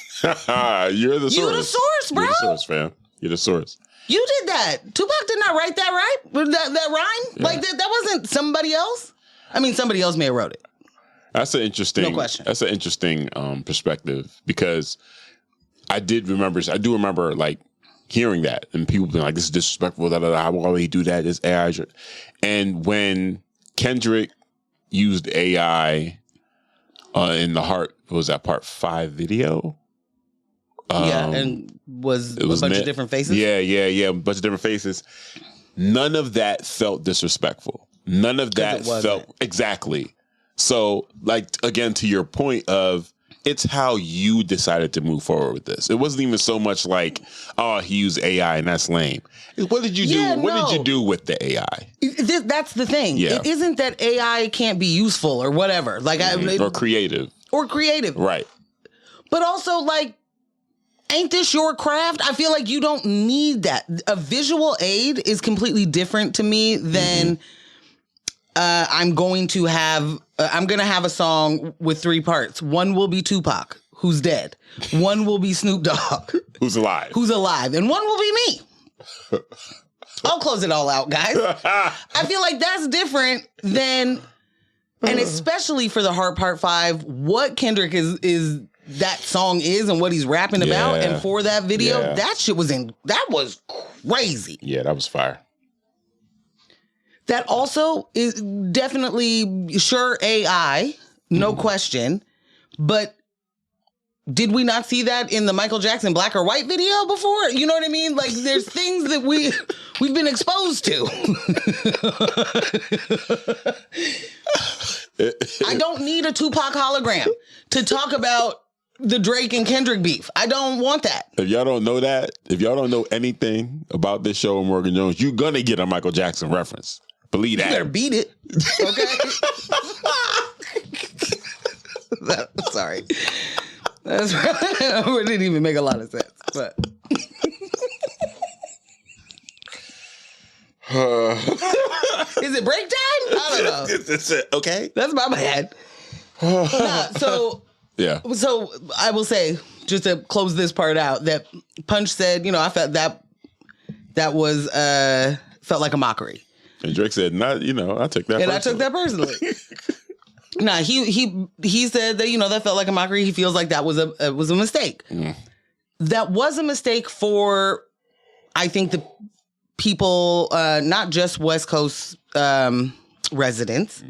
Speaker 1: You're the source.
Speaker 2: You're the source, bro.
Speaker 1: You're the source, fam. You're the source.
Speaker 2: You did that. Tupac did not write that, right? That rhyme?
Speaker 1: Yeah.
Speaker 2: Like, that wasn't somebody else? I mean, somebody else may have wrote it.
Speaker 1: That's an interesting...
Speaker 2: No question.
Speaker 1: That's an interesting perspective because I do remember, like, hearing that and people being like, this is disrespectful, why would he do that? This AI. And when Kendrick used AI in the Heart, was that Part 5 video?
Speaker 2: And it was a bunch of different faces?
Speaker 1: Yeah, a bunch of different faces. None of that felt disrespectful. None of that felt... Exactly. So, like, again, to your point of, it's how you decided to move forward with this. It wasn't even so much like, oh, he used AI and that's lame. What did you do? What did you do with the AI?
Speaker 2: That's the thing.
Speaker 1: Yeah.
Speaker 2: It isn't that AI can't be useful or whatever. Like,
Speaker 1: or creative. Right.
Speaker 2: But also, like, ain't this your craft? I feel like you don't need that. A visual aid is completely different to me than I'm going to have a song with 3 parts. One will be Tupac, who's dead. One will be Snoop Dogg,
Speaker 1: who's alive.
Speaker 2: And one will be me. I'll close it all out, guys. I feel like that's different than, and especially for the Heart Part 5, what Kendrick is that song is and what he's rapping about. And for that video, that shit was crazy.
Speaker 1: Yeah, that was fire.
Speaker 2: That also is definitely, sure, AI, no question. But did we not see that in the Michael Jackson Black or White video before? You know what I mean? Like, there's things that we've been exposed to. I don't need a Tupac hologram to talk about the Drake and Kendrick beef. I don't want that.
Speaker 1: If y'all don't know that, if y'all don't know anything about this show and Morgan Jones, you're going to get a Michael Jackson reference. Believe that.
Speaker 2: You better beat it. Okay? Sorry. That's right. It didn't even make a lot of sense. But is it break time? I don't know.
Speaker 1: That's it. Okay.
Speaker 2: That's my bad. So I will say, just to close this part out, that Punch said, I felt that was felt like a mockery.
Speaker 1: And Drake said, I took that.
Speaker 2: And I took that personally. He said that, that felt like a mockery. He feels like that was a mistake. That was a mistake for, I think, the people, not just West Coast residents,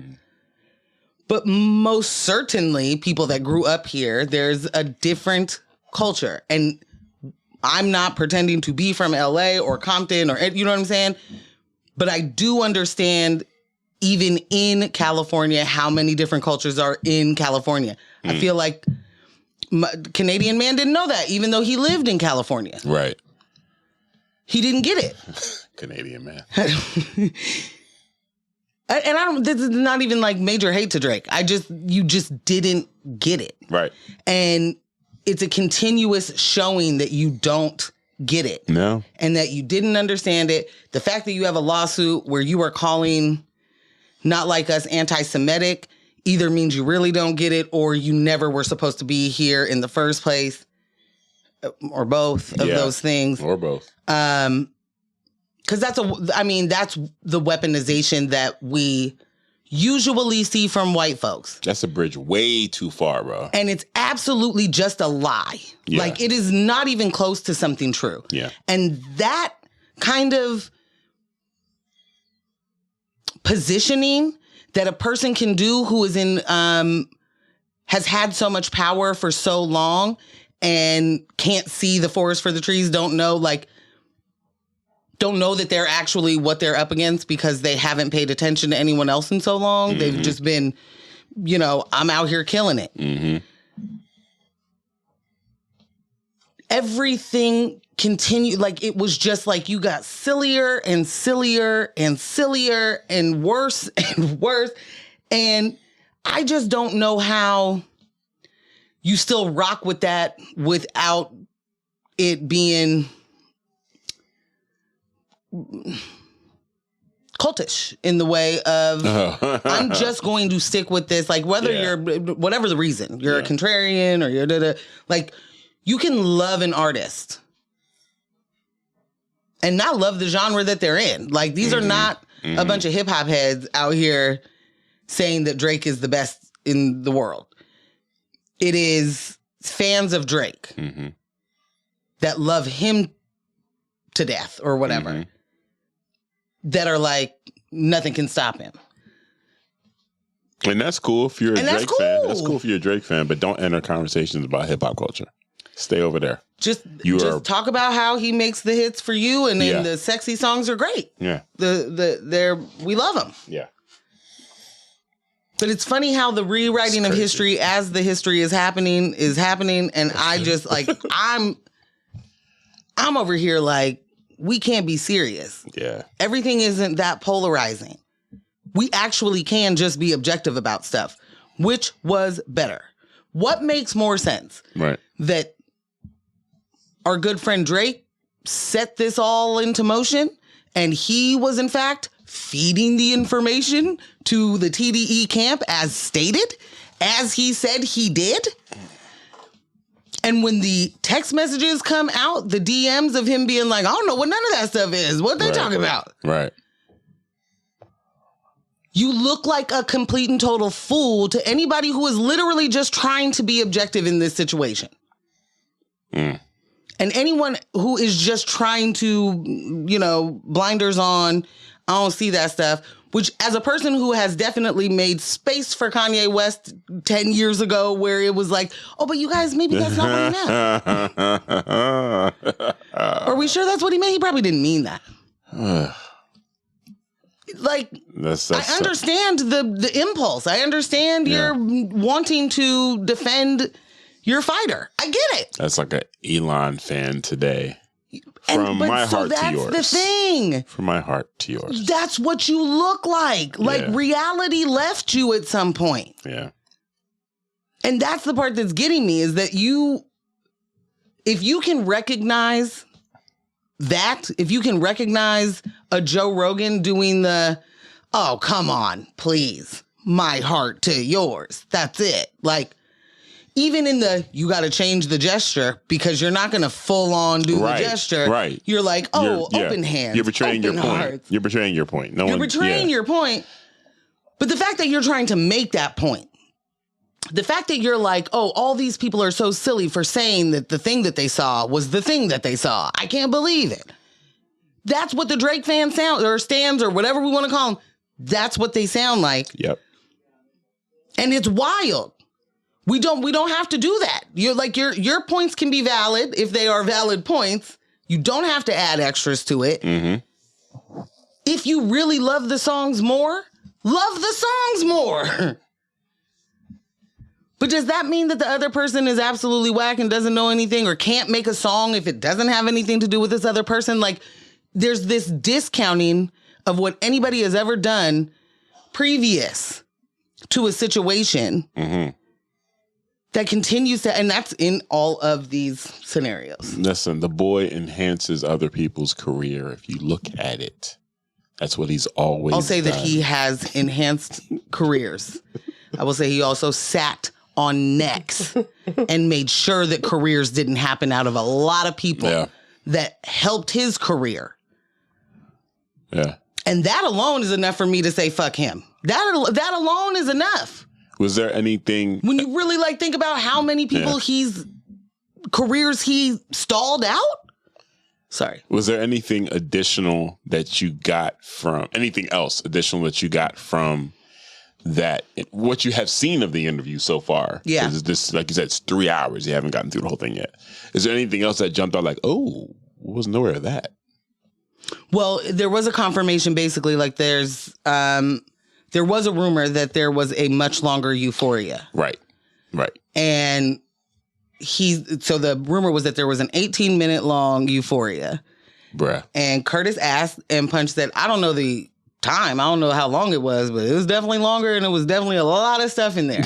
Speaker 2: but most certainly people that grew up here. There's a different culture. And I'm not pretending to be from LA or Compton or, you know what I'm saying? But I do understand, even in California, how many different cultures are in California. I feel like Canadian man didn't know that, even though he lived in California.
Speaker 1: Right.
Speaker 2: He didn't get it.
Speaker 1: Canadian man.
Speaker 2: And this is not even like major hate to Drake. You just didn't get it.
Speaker 1: Right.
Speaker 2: And it's a continuous showing that you don't get it.
Speaker 1: No.
Speaker 2: And that you didn't understand it. The fact that you have a lawsuit where you are calling Not Like Us anti-Semitic either means you really don't get it or you never were supposed to be here in the first place, or both of those things.
Speaker 1: Or both.
Speaker 2: Because that's the weaponization that we usually see from white folks.
Speaker 1: That's a bridge way too far, bro.
Speaker 2: And it's absolutely just a lie.
Speaker 1: Yeah.
Speaker 2: Like, it is not even close to something true.
Speaker 1: Yeah.
Speaker 2: And that kind of positioning that a person can do who is in, has had so much power for so long and can't see the forest for the trees, don't know that they're actually what they're up against because they haven't paid attention to anyone else in so long. Mm-hmm. They've just been, I'm out here killing it.
Speaker 1: Mm-hmm.
Speaker 2: Everything continued. Like, it was just like you got sillier and sillier and sillier and worse and worse. And I just don't know how you still rock with that without it being cultish in the way of I'm just going to stick with this. Like, whether you're, whatever the reason, you're a contrarian or you're like, you can love an artist and not love the genre that they're in. Like, these are not a bunch of hip hop heads out here saying that Drake is the best in the world. It is fans of Drake that love him to death or whatever that are like, nothing can stop him.
Speaker 1: And that's cool if you're a Drake fan. That's cool if you're a Drake fan, but don't enter conversations about hip hop culture. Stay over there. Just talk about how he makes the hits for you, and then the sexy songs are great. Yeah. We love them. Yeah. But it's funny how the rewriting of history as the history is happening, and I just like I'm over here like, we can't be serious. Yeah. Everything isn't that polarizing. We actually can just be objective about stuff. Which was better? What makes more sense? Right. That our good friend Drake set this all into motion, and he was in fact feeding the information to the TDE camp as stated, as he said he did. And when the text messages come out, the DMs of him being like, I don't know what none of that stuff is. What they talking about? Right. You look like a complete and total fool to anybody who is literally just trying to be objective in this situation. And anyone who is just trying to, blinders on, I don't see that stuff, which as a person who has definitely made space for Kanye West 10 years ago, where it was like, oh, but you guys, maybe that's not what he meant. Are we sure that's what he meant? He probably didn't mean that. Like, I understand the impulse. I understand you're wanting to defend your fighter. I get it. That's like an Elon fan today. From my heart to yours. That's the thing. From my heart to yours.
Speaker 2: That's what you look like. Like, reality left you at some point. Yeah. And that's the part that's getting me, is that if you can recognize that, if you can recognize a Joe Rogan doing oh, come on, please, my heart to yours. That's it. Like, even in you got to change the gesture because you're not going to full on do the gesture. Right. You're like, open hands.
Speaker 1: You're betraying your point.
Speaker 2: Hearts.
Speaker 1: You're betraying your point.
Speaker 2: You're betraying your point. But the fact that you're trying to make that point, the fact that you're like, oh, all these people are so silly for saying that the thing that they saw was the thing that they saw. I can't believe it. That's what the Drake fan sound or stands or whatever we want to call them. That's what they sound like. Yep. And it's wild. We don't have to do that. You're like, your points can be valid if they are valid points. You don't have to add extras to it. Mm-hmm. If you really love the songs more, love the songs more. But does that mean that the other person is absolutely whack and doesn't know anything or can't make a song if it doesn't have anything to do with this other person? Like, there's this discounting of what anybody has ever done previous to a situation. Mm-hmm. That continues to, and that's in all of these scenarios.
Speaker 1: Listen, the boy enhances other people's career. If you look at it, that's what he's always
Speaker 2: I'll say done. That he has enhanced careers. I will say he also sat on necks and made sure that careers didn't happen out of a lot of people that helped his career. Yeah. And that alone is enough for me to say, fuck him. That alone is enough.
Speaker 1: Was there anything
Speaker 2: when you really like think about how many people careers he stalled out? Sorry.
Speaker 1: Was there anything additional that you got from that? What you have seen of the interview so far?
Speaker 2: Yeah.
Speaker 1: This, like you said, it's 3 hours. You haven't gotten through the whole thing yet. Is there anything else that jumped out like, oh, wasn't aware of that?
Speaker 2: Well, there was a confirmation, basically, like there was a rumor that there was a much longer Euphoria.
Speaker 1: Right.
Speaker 2: And so the rumor was that there was an 18-minute long Euphoria.
Speaker 1: Bruh. And
Speaker 2: Curtis asked, and Punch said, I don't know the time. I don't know how long it was, but it was definitely longer, and it was definitely a lot of stuff in there.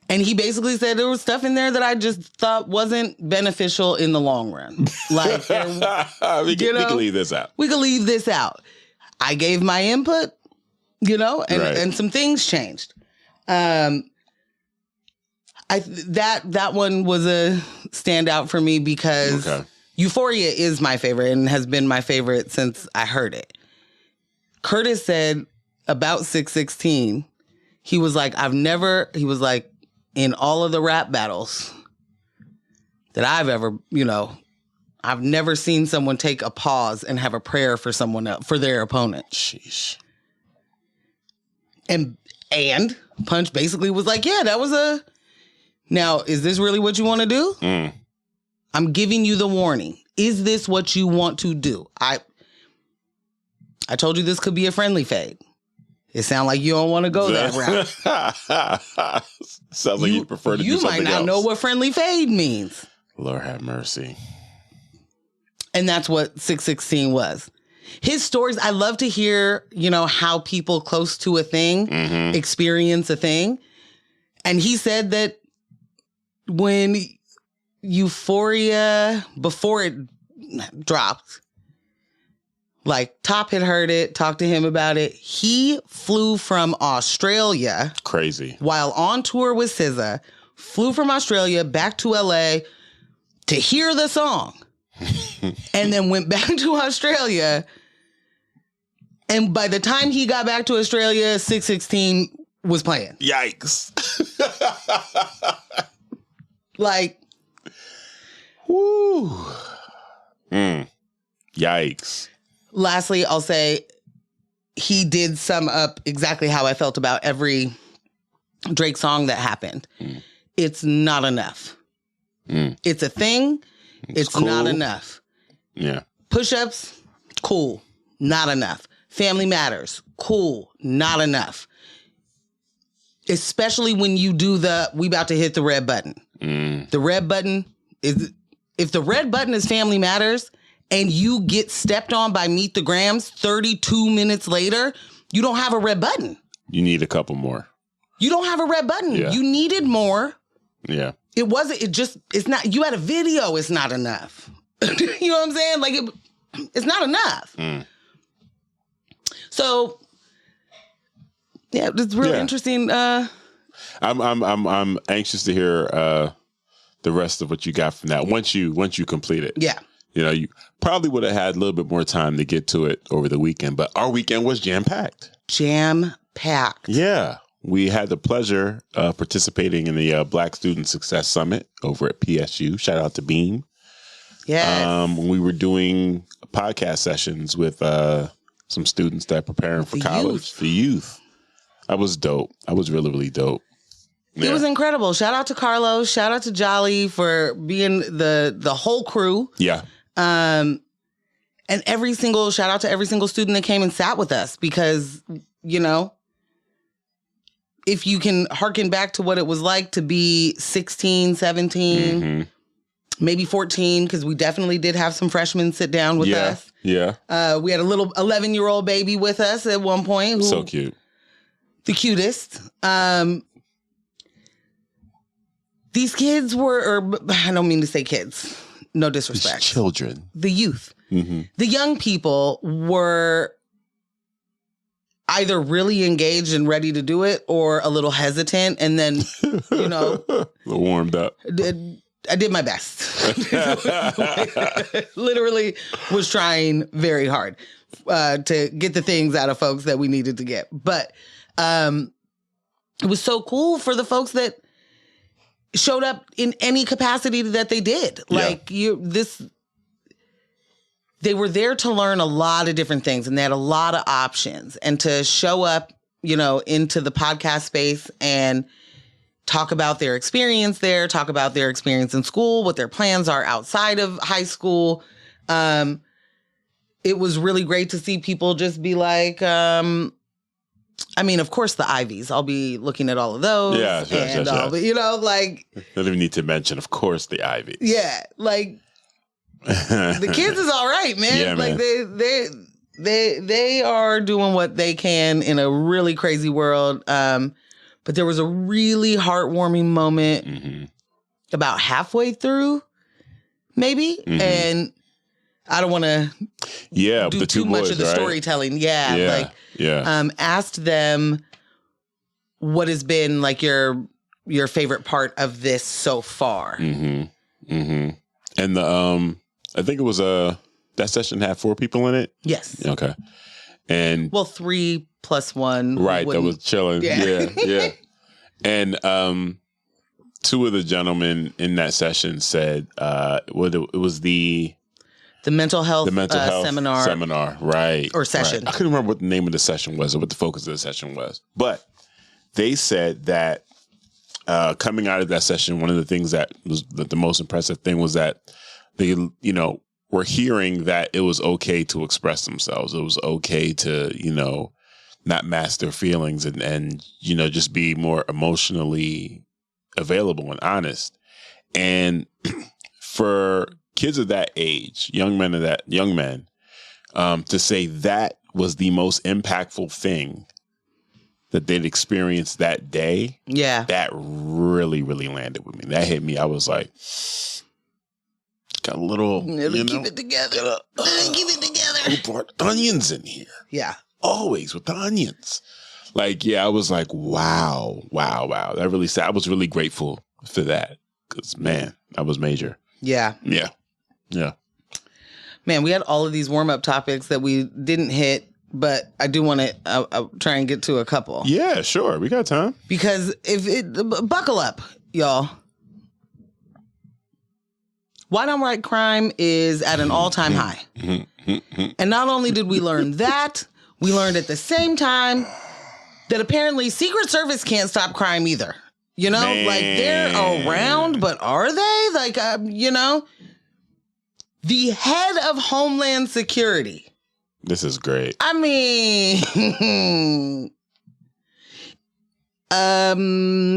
Speaker 2: And he basically said there was stuff in there that I just thought wasn't beneficial in the long run. Like,
Speaker 1: we can leave this out.
Speaker 2: We can leave this out. I gave my input, and some things changed. That one was a standout for me because Euphoria is my favorite and has been my favorite since I heard it. Curtis said about 616, he was like, in all of the rap battles that I've ever, I've never seen someone take a pause and have a prayer for someone else, for their opponent.
Speaker 1: Sheesh.
Speaker 2: And Punch basically was like, yeah, that was now, is this really what you want to do? I'm giving you the warning. Is this what you want to do? I told you this could be a friendly fade. It sounds like you don't want to go that route.
Speaker 1: Sounds like you prefer to do something else.
Speaker 2: You might not know what friendly fade means.
Speaker 1: Lord have mercy.
Speaker 2: And that's what 616 was. His stories, I love to hear, how people close to a thing experience a thing. And he said that when Euphoria, before it dropped, like Top had heard it, talked to him about it. He flew from Australia.
Speaker 1: Crazy.
Speaker 2: While on tour with SZA, flew from Australia back to LA to hear the song. And then went back to Australia. And by the time he got back to Australia, 616 was playing.
Speaker 1: Yikes.
Speaker 2: Like,
Speaker 1: whoo. Yikes.
Speaker 2: Lastly, I'll say he did sum up exactly how I felt about every Drake song that happened. It's not enough. It's a thing. It's cool. Not enough.
Speaker 1: Yeah.
Speaker 2: Push-ups, cool. Not enough. Family Matters, cool. Not enough. Especially when you do we about to hit the red button. The red button is, if the red button is Family Matters and you get stepped on by Meet the Grams 32 minutes later, you don't have a red button.
Speaker 1: You need a couple more.
Speaker 2: You don't have a red button. Yeah. You needed more.
Speaker 1: Yeah.
Speaker 2: It's not, you had a video, it's not enough. You know what I'm saying? Like, it's not enough. So, yeah, it's really interesting.
Speaker 1: I'm anxious to hear the rest of what you got from that once you complete it.
Speaker 2: Yeah.
Speaker 1: You probably would have had a little bit more time to get to it over the weekend, but our weekend was jam-packed.
Speaker 2: Jam-packed.
Speaker 1: Yeah. We had the pleasure of participating in the Black Student Success Summit over at PSU. Shout out to Beam.
Speaker 2: Yeah.
Speaker 1: We were doing podcast sessions with some students that are preparing for college. The youth. That was dope. That was really, really dope. Yeah.
Speaker 2: It was incredible. Shout out to Carlos. Shout out to Jolly for being the whole crew.
Speaker 1: Yeah.
Speaker 2: And shout out to every single student that came and sat with us because, if you can hearken back to what it was like to be 16, 17, maybe 14, because we definitely did have some freshmen sit down with us.
Speaker 1: Yeah.
Speaker 2: We had a little 11-year-old baby with us at one point.
Speaker 1: So cute.
Speaker 2: The cutest. These kids I don't mean to say kids. No disrespect.
Speaker 1: These children.
Speaker 2: The youth. The young people were either really engaged and ready to do it or a little hesitant. And then,
Speaker 1: warmed up.
Speaker 2: did my best. Literally was trying very hard to get the things out of folks that we needed to get. But it was so cool for the folks that showed up in any capacity that they did. Like they were there to learn a lot of different things, and they had a lot of options, and to show up, into the podcast space and talk about their experience there, talk about their experience in school, what their plans are outside of high school. It was really great to see people just be like, of course, the Ivies. I'll be looking at all of those.
Speaker 1: Yeah, sure.
Speaker 2: Like...
Speaker 1: I don't even need to mention, of course, the Ivies.
Speaker 2: Yeah, like, the kids is all right, man.
Speaker 1: Yeah,
Speaker 2: like,
Speaker 1: man.
Speaker 2: They are doing what they can in a really crazy world. But there was a really heartwarming moment about halfway through, maybe. And I don't want to do too much of the storytelling. Asked them what has been like your favorite part of this so far. And
Speaker 1: the I think it was that session had 4 people in it.
Speaker 2: Yes.
Speaker 1: Okay. And
Speaker 2: 3 plus 1.
Speaker 1: Right. That was chilling. Yeah. And 2 of the gentlemen in that session said it was the mental health seminar, right?
Speaker 2: Or session.
Speaker 1: Right. I couldn't remember what the name of the session was or what the focus of the session was. But they said that coming out of that session, one of the things that was the most impressive thing was that they, were hearing that it was okay to express themselves. It was okay to, not mask their feelings and just be more emotionally available and honest. And for kids of that age, young men, to say that was the most impactful thing that they'd experienced that day. Yeah. That really, really landed with me. That hit me. I was like, got a little,
Speaker 2: keep it together. Keep it together.
Speaker 1: Who brought onions in here?
Speaker 2: Yeah.
Speaker 1: Always with the onions. Like, yeah, I was like, wow. That really sad. I was really grateful for that because, man, that was major.
Speaker 2: Yeah. Man, we had all of these warm-up topics that we didn't hit, but I do want to try and get to a couple.
Speaker 1: Yeah, sure. We got time.
Speaker 2: Because buckle up, y'all. White on white crime is at an all-time high. And not only did we learn that, we learned at the same time that apparently Secret Service can't stop crime either. Man. Like they're around, but are they? Like, the head of Homeland Security.
Speaker 1: This is great.
Speaker 2: I mean,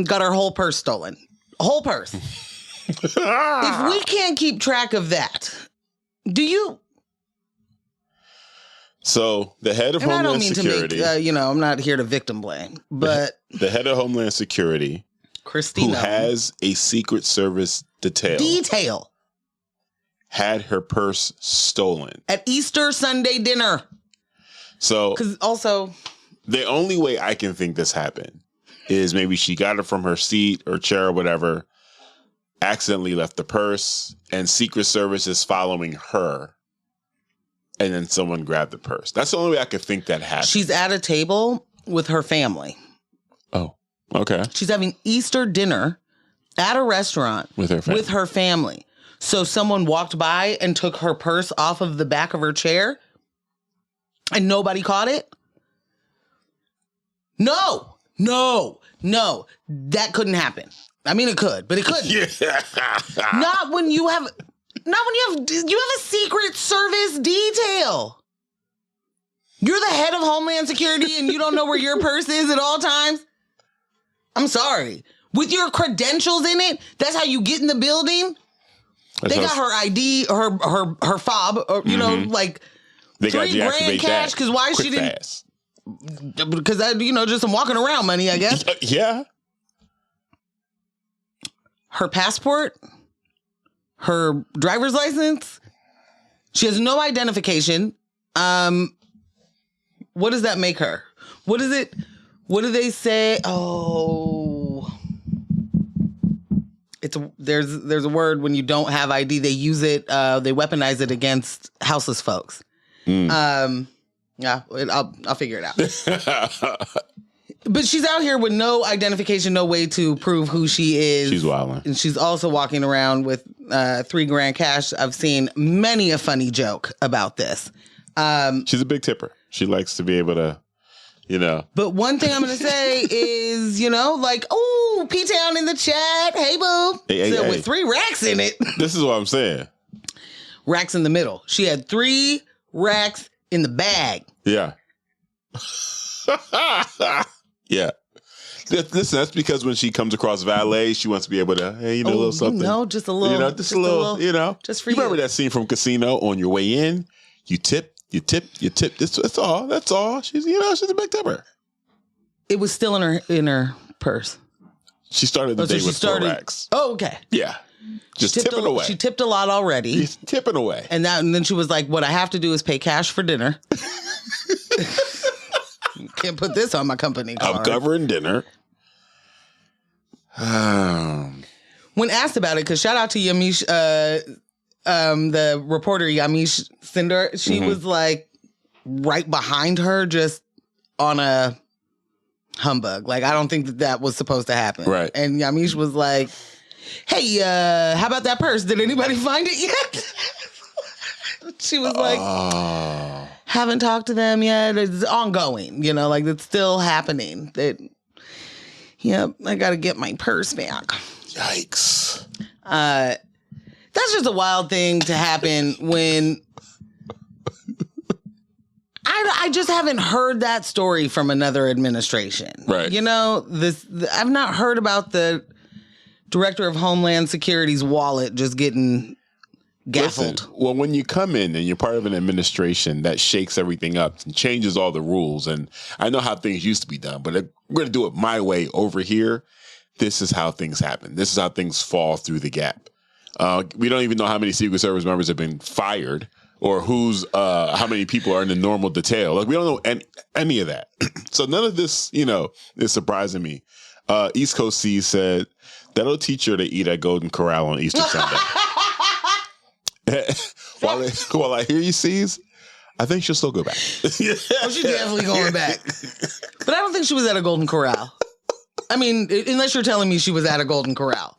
Speaker 2: got her whole purse stolen. Whole purse. If we can't keep track of that, do you?
Speaker 1: So the head of Homeland Security.
Speaker 2: I'm not here to victim blame, but
Speaker 1: the head of Homeland Security,
Speaker 2: Christina,
Speaker 1: who has a Secret Service detail, had her purse stolen
Speaker 2: at Easter Sunday dinner.
Speaker 1: So,
Speaker 2: because also
Speaker 1: the only way I can think this happened is maybe she got it from her seat or chair or whatever, accidentally left the purse, and Secret Service is following her. And then someone grabbed the purse. That's the only way I could think that happened.
Speaker 2: She's at a table with her family.
Speaker 1: Oh, okay.
Speaker 2: She's having Easter dinner at a restaurant
Speaker 1: with her
Speaker 2: family. So someone walked by and took her purse off of the back of her chair and nobody caught it? No. That couldn't happen. I mean, it could, but it couldn't. Not when you have a Secret Service detail. You're the head of Homeland Security and you don't know where your purse is at all times? I'm sorry. With your credentials in it, that's how you get in the building? They got her ID, her fob, or, like
Speaker 1: they
Speaker 2: $3 grand cash. Because why she didn't?
Speaker 1: Fast.
Speaker 2: Because just some walking around money, I guess.
Speaker 1: Yeah.
Speaker 2: Her passport, her driver's license. She has no identification. What does that make her? What is it? What do they say? Oh, there's a word when you don't have ID. They use it. They weaponize it against houseless folks. Yeah, I'll figure it out. But she's out here with no identification, no way to prove who she is.
Speaker 1: She's wilding.
Speaker 2: And she's also walking around with $3,000 cash. I've seen many a funny joke about this.
Speaker 1: She's a big tipper. She likes to be able to,
Speaker 2: But one thing I'm going to say is, oh, P-Town in the chat. Hey, boo.
Speaker 1: Hey.
Speaker 2: With 3 racks in it.
Speaker 1: This is what I'm saying.
Speaker 2: Racks in the middle. She had 3 racks in the bag.
Speaker 1: Yeah. Yeah. Listen, that's because when she comes across valet, she wants to be able to, hey, a little something.
Speaker 2: Just a little.
Speaker 1: Just a little.
Speaker 2: Just for
Speaker 1: you. Remember that scene from Casino on your way in? You tip. That's all. That's all. She's a big tipper.
Speaker 2: It was still in her purse.
Speaker 1: She started the day with 4 racks.
Speaker 2: Oh, okay.
Speaker 1: Yeah. Just tipping away.
Speaker 2: She tipped a lot already.
Speaker 1: She's tipping away.
Speaker 2: And then she was like, what I have to do is pay cash for dinner. Can't put this on my company card.
Speaker 1: I'm covering dinner.
Speaker 2: When asked about it, because shout out to Yamiche, the reporter Yamiche Cinder, she was like right behind her, just on a humbug. Like, I don't think that was supposed to happen.
Speaker 1: Right.
Speaker 2: And Yamiche was like, hey, how about that purse? Did anybody find it yet? She was like, haven't talked to them yet. It's ongoing, it's still happening. I got to get my purse back.
Speaker 1: Yikes.
Speaker 2: That's just a wild thing to happen when I just haven't heard that story from another administration.
Speaker 1: Right.
Speaker 2: I've not heard about the director of Homeland Security's wallet just getting gaffled.
Speaker 1: Listen, well, when you come in and you're part of an administration that shakes everything up and changes all the rules, and I know how things used to be done, but we're going to do it my way over here. This is how things happen. This is how things fall through the gap. We don't even know how many Secret Service members have been fired or how many people are in the normal detail. Like, we don't know any of that. So none of this, is surprising me. East Coast C said, that'll teach her to eat at Golden Corral on Easter Sunday. While I hear you, C's, I think she'll still go back.
Speaker 2: She's definitely going back. But I don't think she was at a Golden Corral. I mean, unless you're telling me she was at a Golden Corral.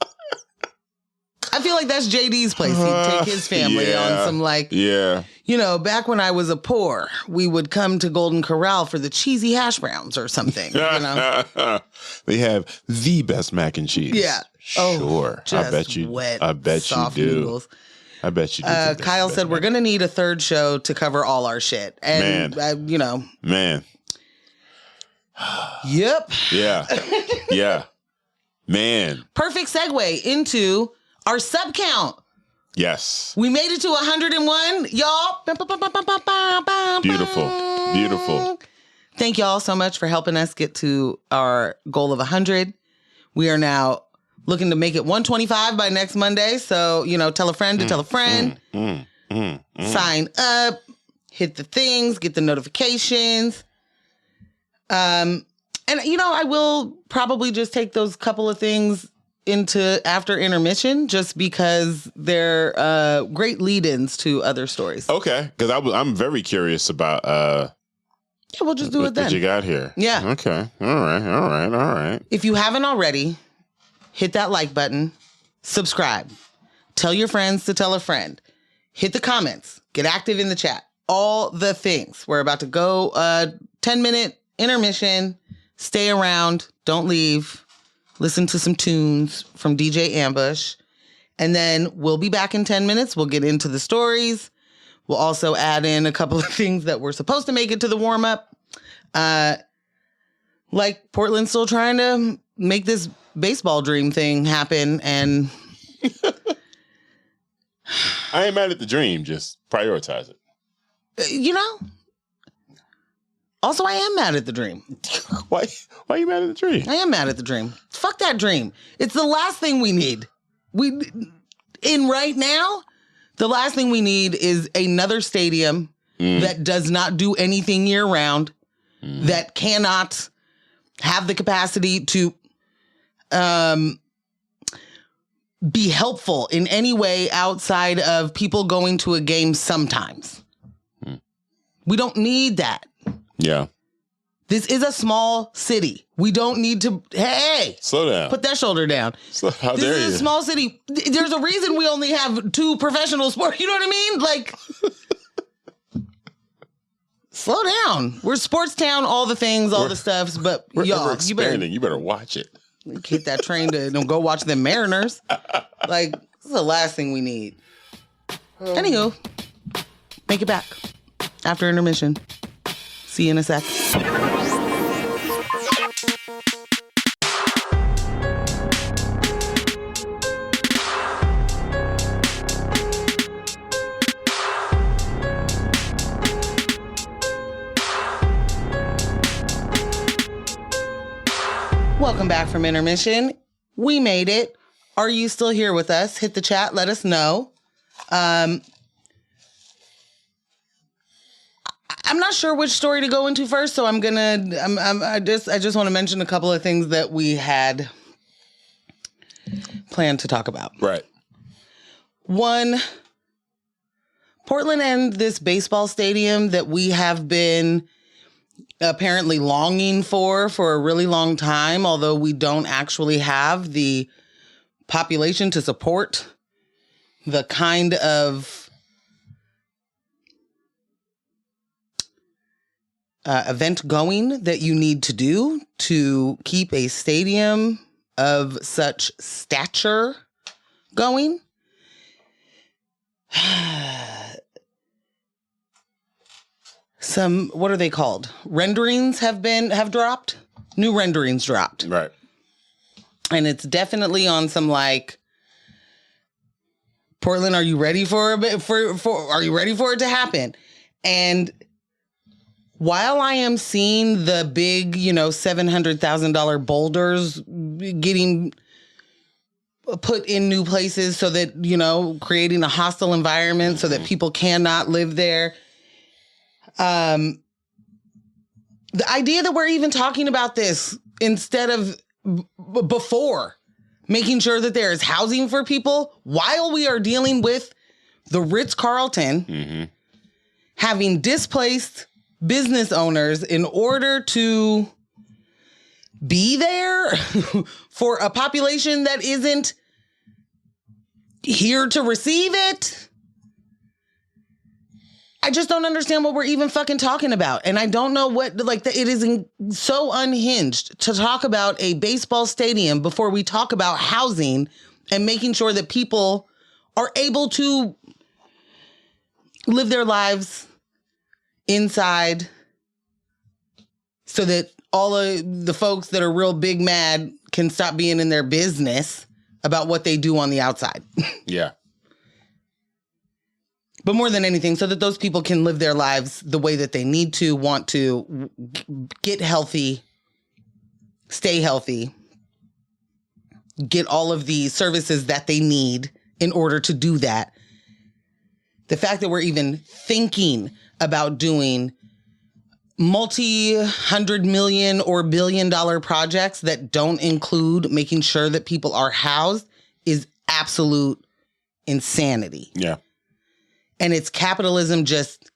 Speaker 2: I feel like that's JD's place. He'd take his family on some back when I was a poor, we would come to Golden Corral for the cheesy hash browns or something.
Speaker 1: They have the best mac and cheese.
Speaker 2: Yeah.
Speaker 1: Sure.
Speaker 2: Just
Speaker 1: I bet you.
Speaker 2: Wet,
Speaker 1: I bet you do.
Speaker 2: Noodles.
Speaker 1: I bet you do.
Speaker 2: Kyle said we're going to need a 3rd show to cover all our shit. And,
Speaker 1: Man.
Speaker 2: Yep.
Speaker 1: Yeah. Yeah. Man.
Speaker 2: Perfect segue into our sub count.
Speaker 1: Yes.
Speaker 2: We made it to 101, y'all.
Speaker 1: Beautiful.
Speaker 2: Thank y'all so much for helping us get to our goal of 100. We are now looking to make it 125 by next Monday. So, tell a friend to tell a friend. Sign up, hit the things, get the notifications. And, I will probably just take those couple of things into after intermission just because they're great lead-ins to other stories.
Speaker 1: Okay, because I'm very curious about
Speaker 2: we'll just do it then.
Speaker 1: What you got here?
Speaker 2: Yeah.
Speaker 1: Okay. All right.
Speaker 2: If you haven't already, hit that like button, subscribe, tell your friends to tell a friend, hit the comments, get active in the chat, all the things. We're about to go 10-minute intermission. Stay around, don't leave. Listen to some tunes from DJ Ambush. And then we'll be back in 10 minutes. We'll get into the stories. We'll also add in a couple of things that were supposed to make it to the warm-up. Like Portland's still trying to make this baseball dream thing happen. And
Speaker 1: I ain't mad at the dream. Just prioritize it.
Speaker 2: Also, I am mad at the dream.
Speaker 1: Why are you mad at the dream?
Speaker 2: I am mad at the dream. Fuck that dream. It's the last thing we need. Right now, the last thing we need is another stadium that does not do anything year round, that cannot have the capacity to be helpful in any way outside of people going to a game sometimes. We don't need that.
Speaker 1: Yeah.
Speaker 2: This is a small city. We don't need to, hey,
Speaker 1: slow down.
Speaker 2: Put that shoulder down.
Speaker 1: How dare you?
Speaker 2: This is a small city. There's a reason we only have 2 professional sports. You know what I mean? Like, slow down. We're sports town, all the things, all the stuffs, but y'all, you
Speaker 1: better watch it.
Speaker 2: Hit that train to go watch the Mariners. Like, this is the last thing we need. Anywho, make it back after intermission. See you in a sec. Welcome back from intermission. We made it. Are you still here with us? Hit the chat. Let us know. I'm not sure which story to go into first, so I just want to mention a couple of things that we had planned to talk about.
Speaker 1: Right.
Speaker 2: One, Portland and this baseball stadium that we have been apparently longing for a really long time, although we don't actually have the population to support the kind of event going that you need to do to keep a stadium of such stature going. Some, what are they called? Renderings have dropped. New renderings dropped.
Speaker 1: Right.
Speaker 2: And it's definitely on some like, Portland, are you ready for are you ready for it to happen? And while I am seeing the big, $700,000 boulders getting put in new places so that, creating a hostile environment so that people cannot live there. The idea that we're even talking about this instead of before making sure that there is housing for people while we are dealing with the Ritz-Carlton having displaced business owners in order to be there for a population that isn't here to receive it. I just don't understand what we're even fucking talking about. And I don't know what, it is so unhinged to talk about a baseball stadium before we talk about housing and making sure that people are able to live their lives inside so that all of the folks that are real big mad can stop being in their business about what they do on the outside.
Speaker 1: Yeah.
Speaker 2: But more than anything, so that those people can live their lives the way that they need to, want to, get healthy, stay healthy, get all of the services that they need in order to do that. The fact that we're even thinking about doing multi-hundred million or billion-dollar projects that don't include making sure that people are housed is absolute insanity.
Speaker 1: Yeah.
Speaker 2: And it's capitalism just,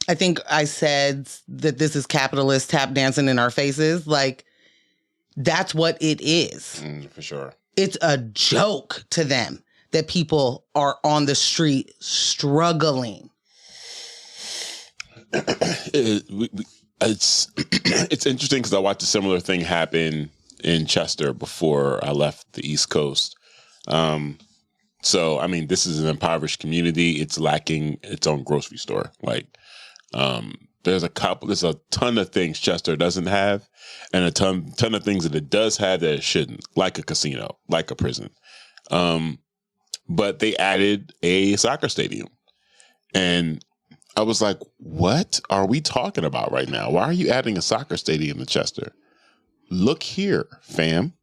Speaker 2: I think I said that this is capitalist tap dancing in our faces. Like, that's what it is.
Speaker 1: For sure.
Speaker 2: It's a joke to them that people are on the street struggling.
Speaker 1: It's interesting because I watched a similar thing happen in Chester before I left the East Coast. So, I mean, this is an impoverished community. It's lacking its own grocery store. Like, there's a ton of things Chester doesn't have, and a ton of things that it does have that it shouldn't, like a casino, like a prison. But they added a soccer stadium. And I was like, what are we talking about right now? Why are you adding a soccer stadium to Chester? Look here, fam.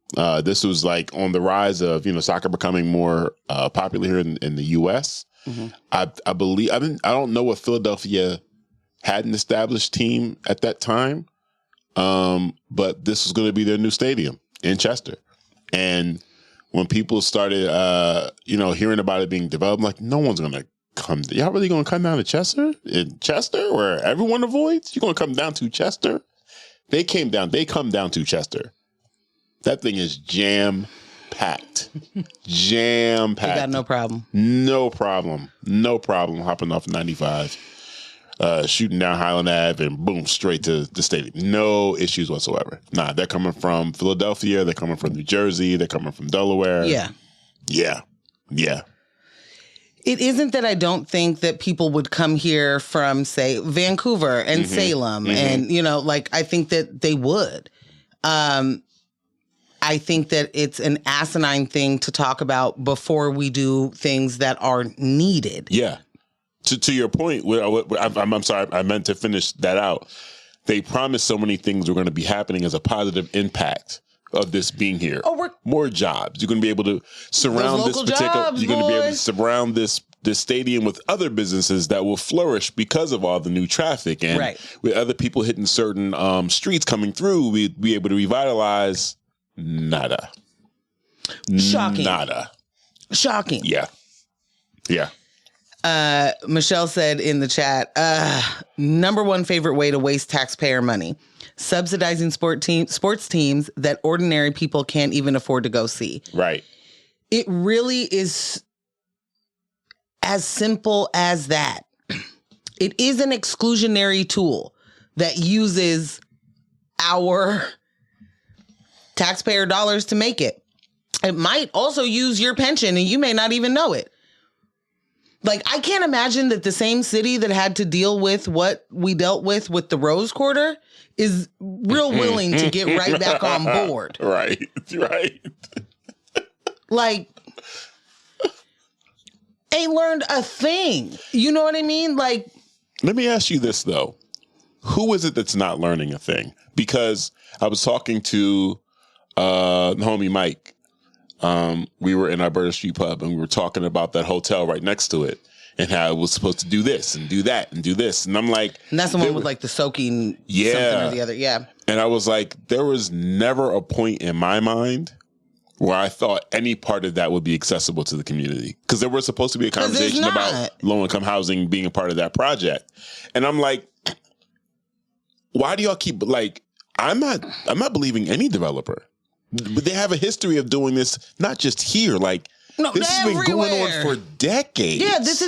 Speaker 1: This was like on the rise of, soccer becoming more popular here in the U.S. Mm-hmm. I believe, I don't know if Philadelphia had an established team at that time, but this was going to be their new stadium in Chester. And when people started, hearing about it being developed, I'm like, no one's going to come. Y'all really going to come down to Chester? In Chester, where everyone avoids? You're going to come down to Chester? They come down to Chester. That thing is jam-packed. Jam-packed.
Speaker 2: You got no problem.
Speaker 1: No problem hopping off 95. Shooting down Highland Ave and boom, straight to the stadium. No issues whatsoever. Nah, they're coming from Philadelphia. They're coming from New Jersey. They're coming from Delaware.
Speaker 2: Yeah. It isn't that I don't think that people would come here from, say, Vancouver and Salem. And, I think that they would. I think that it's an asinine thing to talk about before we do things that are needed.
Speaker 1: Yeah. To your point, I'm sorry, I meant to finish that out. They promised so many things were going to be happening as a positive impact of this being here. More jobs. You're going to be able to surround this particular.
Speaker 2: Jobs,
Speaker 1: you're going to be able to surround this stadium with other businesses that will flourish because of all the new traffic, and with other people hitting certain streets coming through, we'd be able to revitalize. Nada.
Speaker 2: Shocking.
Speaker 1: Nada.
Speaker 2: Shocking.
Speaker 1: Yeah.
Speaker 2: Michelle said in the chat, number one favorite way to waste taxpayer money, subsidizing sports teams that ordinary people can't even afford to go see.
Speaker 1: Right.
Speaker 2: It really is as simple as that. It is an exclusionary tool that uses our taxpayer dollars to make it. It might also use your pension and you may not even know it. Like, I can't imagine that the same city that had to deal with what we dealt with the Rose Quarter is real willing to get right back on board.
Speaker 1: Right.
Speaker 2: Like, ain't learned a thing. You know what I mean? Like,
Speaker 1: let me ask you this, though. Who is it that's not learning a thing? Because I was talking to homie Mike. We were in Alberta Street Pub and we were talking about that hotel right next to it and how it was supposed to do this and do that and do this. And I'm like...
Speaker 2: And that's the one with like the soaking something or the other. Yeah.
Speaker 1: And I was like, there was never a point in my mind where I thought any part of that would be accessible to the community. Because there was supposed to be a conversation about low-income housing being a part of that project. And I'm like, why do y'all keep... Like, I'm not believing any developer. But they have a history of doing this, not just here. Like, this has been going on for decades.
Speaker 2: Yeah, this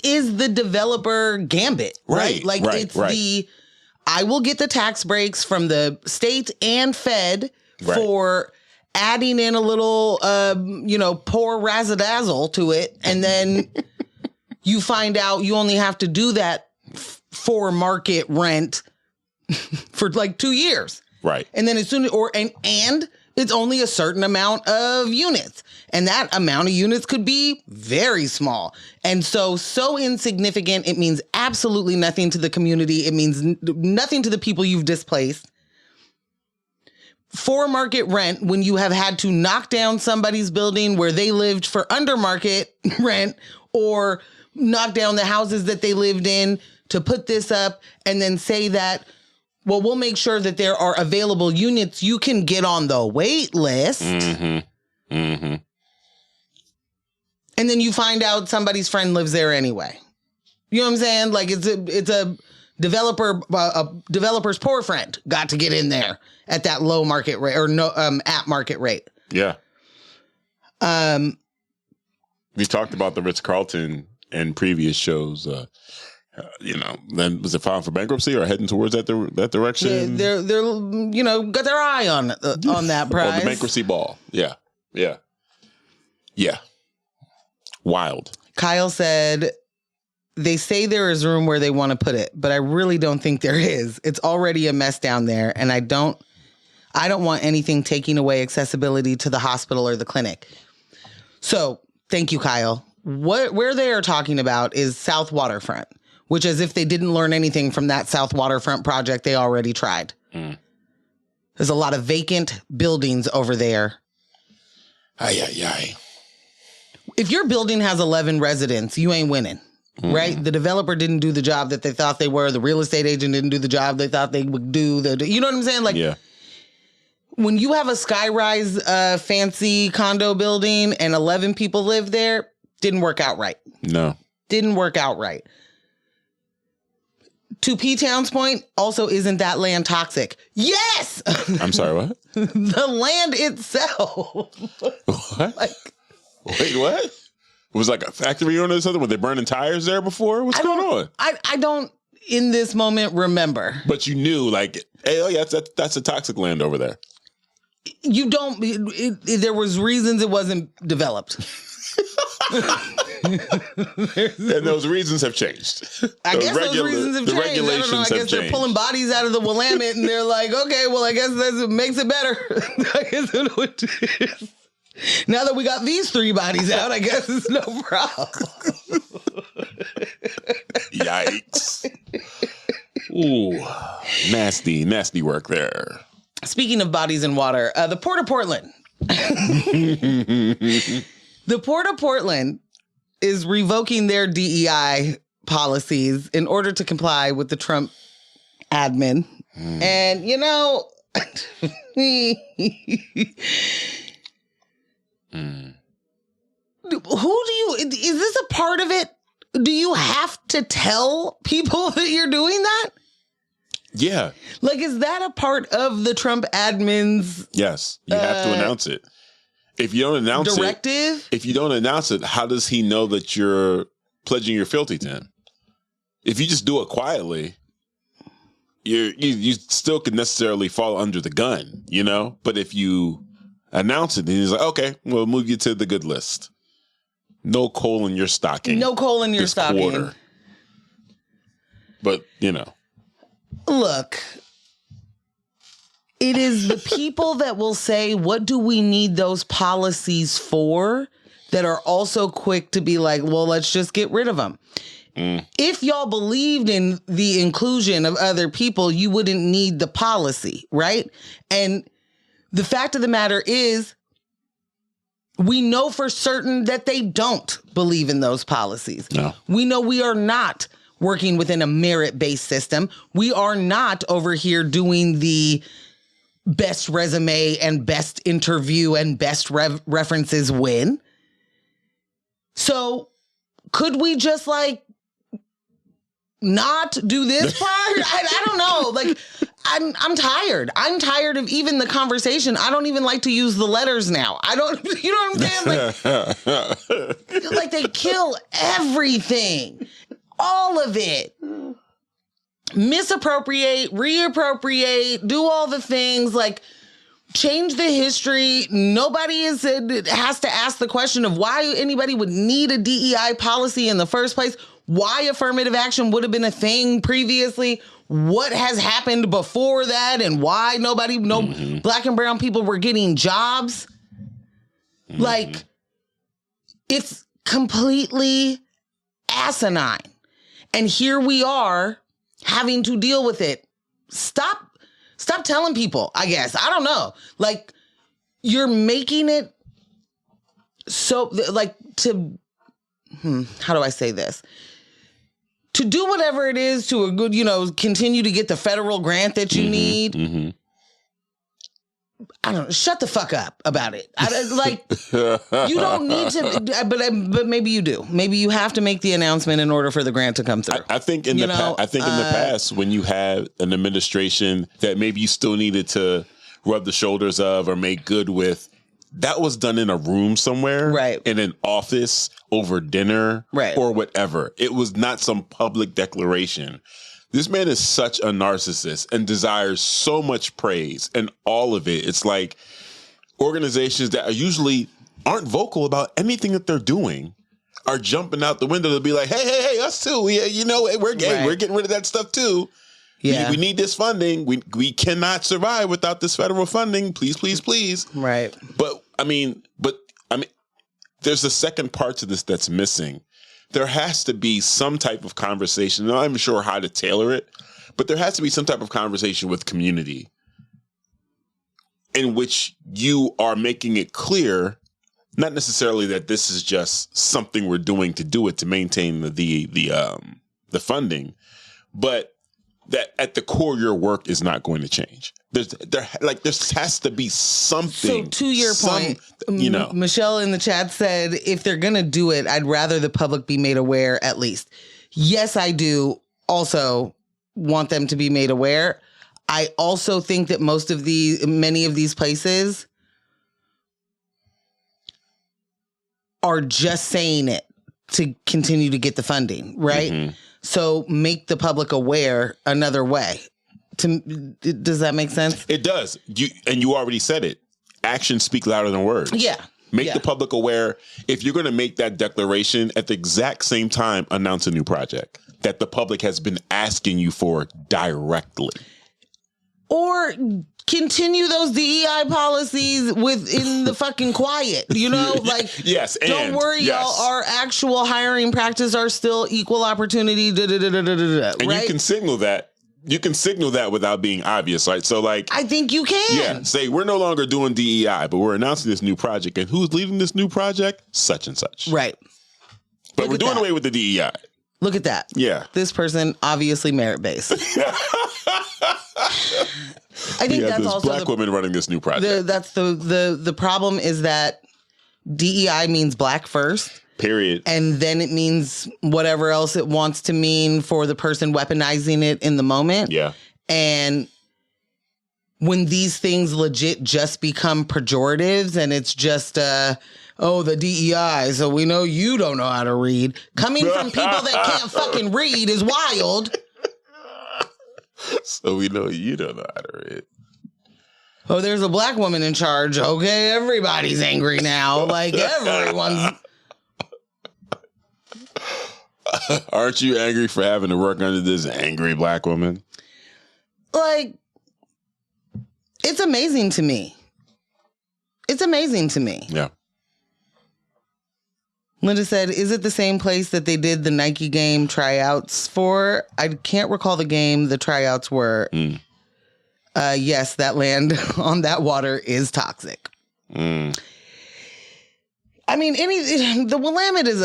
Speaker 2: is the developer gambit, right? Like, I will get the tax breaks from the state and Fed for adding in a little, poor razzle-dazzle to it. And then you find out you only have to do that for market rent for like 2 years.
Speaker 1: Right.
Speaker 2: And then as soon and it's only a certain amount of units. And that amount of units could be very small. And so insignificant, it means absolutely nothing to the community. It means nothing to the people you've displaced. For market rent, when you have had to knock down somebody's building where they lived for under market rent, or knock down the houses that they lived in to put this up and then say that, well, we'll make sure that there are available units you can get on the wait list. And then you find out somebody's friend lives there anyway. You know what I'm saying? Like, it's a developer's poor friend got to get in there at that low market rate or at market rate.
Speaker 1: Yeah. We talked about the Ritz-Carlton in previous shows. Then was it filed for bankruptcy or heading towards that direction?
Speaker 2: Yeah, they're got their eye on that prize.
Speaker 1: Oh, the bankruptcy ball. Yeah. Wild.
Speaker 2: Kyle said, they say there is room where they want to put it, but I really don't think there is. It's already a mess down there, and I don't want anything taking away accessibility to the hospital or the clinic. So, thank you, Kyle. Where they are talking about is South Waterfront, which, as if they didn't learn anything from that South Waterfront project they already tried. There's a lot of vacant buildings over there.
Speaker 1: Ay.
Speaker 2: If your building has 11 residents, you ain't winning, right? The developer didn't do the job that they thought they were. The real estate agent didn't do the job they thought they would do. You know what I'm saying? Like, when you have a skyrise fancy condo building and 11 people live there, didn't work out right.
Speaker 1: No.
Speaker 2: Didn't work out right. To P-Town's point, also, isn't that land toxic? Yes!
Speaker 1: I'm sorry, what?
Speaker 2: The land itself.
Speaker 1: What? Wait, what? It was like a factory owner or something? Were they burning tires there before? What's going on?
Speaker 2: I don't, in this moment, remember.
Speaker 1: But you knew, like, hey, oh yeah, that's a toxic land over there.
Speaker 2: You don't, there was reasons it wasn't developed.
Speaker 1: And those reasons have changed.
Speaker 2: I guess those reasons have changed. I don't know. I guess they're pulling bodies out of the Willamette and they're like, okay, well, I guess that makes it better. I guess that's what it is. Now that we got these 3 bodies out, I guess it's no problem.
Speaker 1: Yikes. Ooh, nasty work there.
Speaker 2: Speaking of bodies in water, the Port of Portland. The Port of Portland is revoking their DEI policies in order to comply with the Trump admin. And, you know, is this a part of it? Do you have to tell people that you're doing that?
Speaker 1: Yeah.
Speaker 2: Like, is that a part of the Trump admin's?
Speaker 1: Yes, you have to announce it. If you don't announce
Speaker 2: directive?
Speaker 1: If you don't announce it, how does he know that you're pledging your fealty to him? If you just do it quietly, you still could necessarily fall under the gun, you know? But if you announce it, then he's like, okay, we'll move you to the good list. No coal in your stocking.
Speaker 2: No coal in your stocking.
Speaker 1: Quarter. But, you know.
Speaker 2: Look, it is the people that will say, what do we need those policies for, that are also quick to be like, well, let's just get rid of them. If y'all believed in the inclusion of other people, you wouldn't need the policy, right? And the fact of the matter is, we know for certain that they don't believe in those policies.
Speaker 1: No.
Speaker 2: We know we are not working within a merit-based system. We are not over here doing the best resume and best interview and best references win. So could we just like not do this part? I don't know. Like, I'm tired. I'm tired of even the conversation. I don't even like to use the letters now. I don't, you know what I'm saying? Like they kill everything. All of it. Misappropriate, reappropriate, do all the things, like change the history. Nobody has to ask the question of why anybody would need a DEI policy in the first place, why affirmative action would have been a thing previously, what has happened before that, and why Black and brown people were getting jobs. Like, it's completely asinine. And here we are having to deal with it. Stop telling people, I guess. I don't know. Like, you're making it so, like, to, how do I say this? To do whatever it is to a good, continue to get the federal grant that you need. I don't know. Shut the fuck up about it. You don't need to, but maybe you do. Maybe you have to make the announcement in order for the grant to come through.
Speaker 1: I think in the past, when you had an administration that maybe you still needed to rub the shoulders of or make good with, that was done in a room somewhere,
Speaker 2: right?
Speaker 1: In an office over dinner,
Speaker 2: right?
Speaker 1: Or whatever. It was not some public declaration. This man is such a narcissist and desires so much praise, and all of it. It's like organizations that usually aren't vocal about anything that they're doing are jumping out the window to be like, hey, us too. We're getting rid of that stuff too. Yeah. We need this funding. We cannot survive without this federal funding. Please, please, please.
Speaker 2: Right.
Speaker 1: But I mean, there's a second part to this that's missing. There has to be some type of conversation. I'm not even sure how to tailor it, but there has to be some type of conversation with community in which you are making it clear, not necessarily that this is just something we're doing to do it to maintain the funding, but that at the core, your work is not going to change. There has to be something.
Speaker 2: So to your point, Michelle in the chat said, if they're going to do it, I'd rather the public be made aware at least. Yes, I do also want them to be made aware. I also think that many of these places are just saying it to continue to get the funding, right? Mm-hmm. So make the public aware another way. Does that make sense?
Speaker 1: It does. You already said it. Actions speak louder than words.
Speaker 2: Yeah.
Speaker 1: Make the public aware. If you're going to make that declaration, at the exact same time, announce a new project that the public has been asking you for directly.
Speaker 2: Or continue those DEI policies within the fucking quiet, like,
Speaker 1: yes.
Speaker 2: Don't worry, y'all, our actual hiring practice are still equal opportunity. And
Speaker 1: right? You can signal that. You can signal that without being obvious, right? So, like,
Speaker 2: I think you can.
Speaker 1: Yeah, say we're no longer doing DEI, but we're announcing this new project, and who's leading this new project? Such and such.
Speaker 2: Right.
Speaker 1: But we're doing away with the DEI.
Speaker 2: Look at that.
Speaker 1: Yeah.
Speaker 2: This person obviously merit-based. I think that's also
Speaker 1: black woman running this new project.
Speaker 2: That's the problem is that DEI means black first.
Speaker 1: Period.
Speaker 2: And then it means whatever else it wants to mean for the person weaponizing it in the moment.
Speaker 1: Yeah.
Speaker 2: And when these things legit just become pejoratives and it's just, the DEI, so we know you don't know how to read. Coming from people that can't fucking read is wild.
Speaker 1: So we know you don't know how to read.
Speaker 2: Oh, there's a black woman in charge. Okay, everybody's angry now. Like, everyone's...
Speaker 1: Aren't you angry for having to work under this angry black woman?
Speaker 2: Like, it's amazing to me. It's amazing to me.
Speaker 1: Yeah.
Speaker 2: Linda said, is it the same place that they did the Nike game tryouts for? I can't recall the game the tryouts were. Yes, that land on that water is toxic. I mean, the Willamette is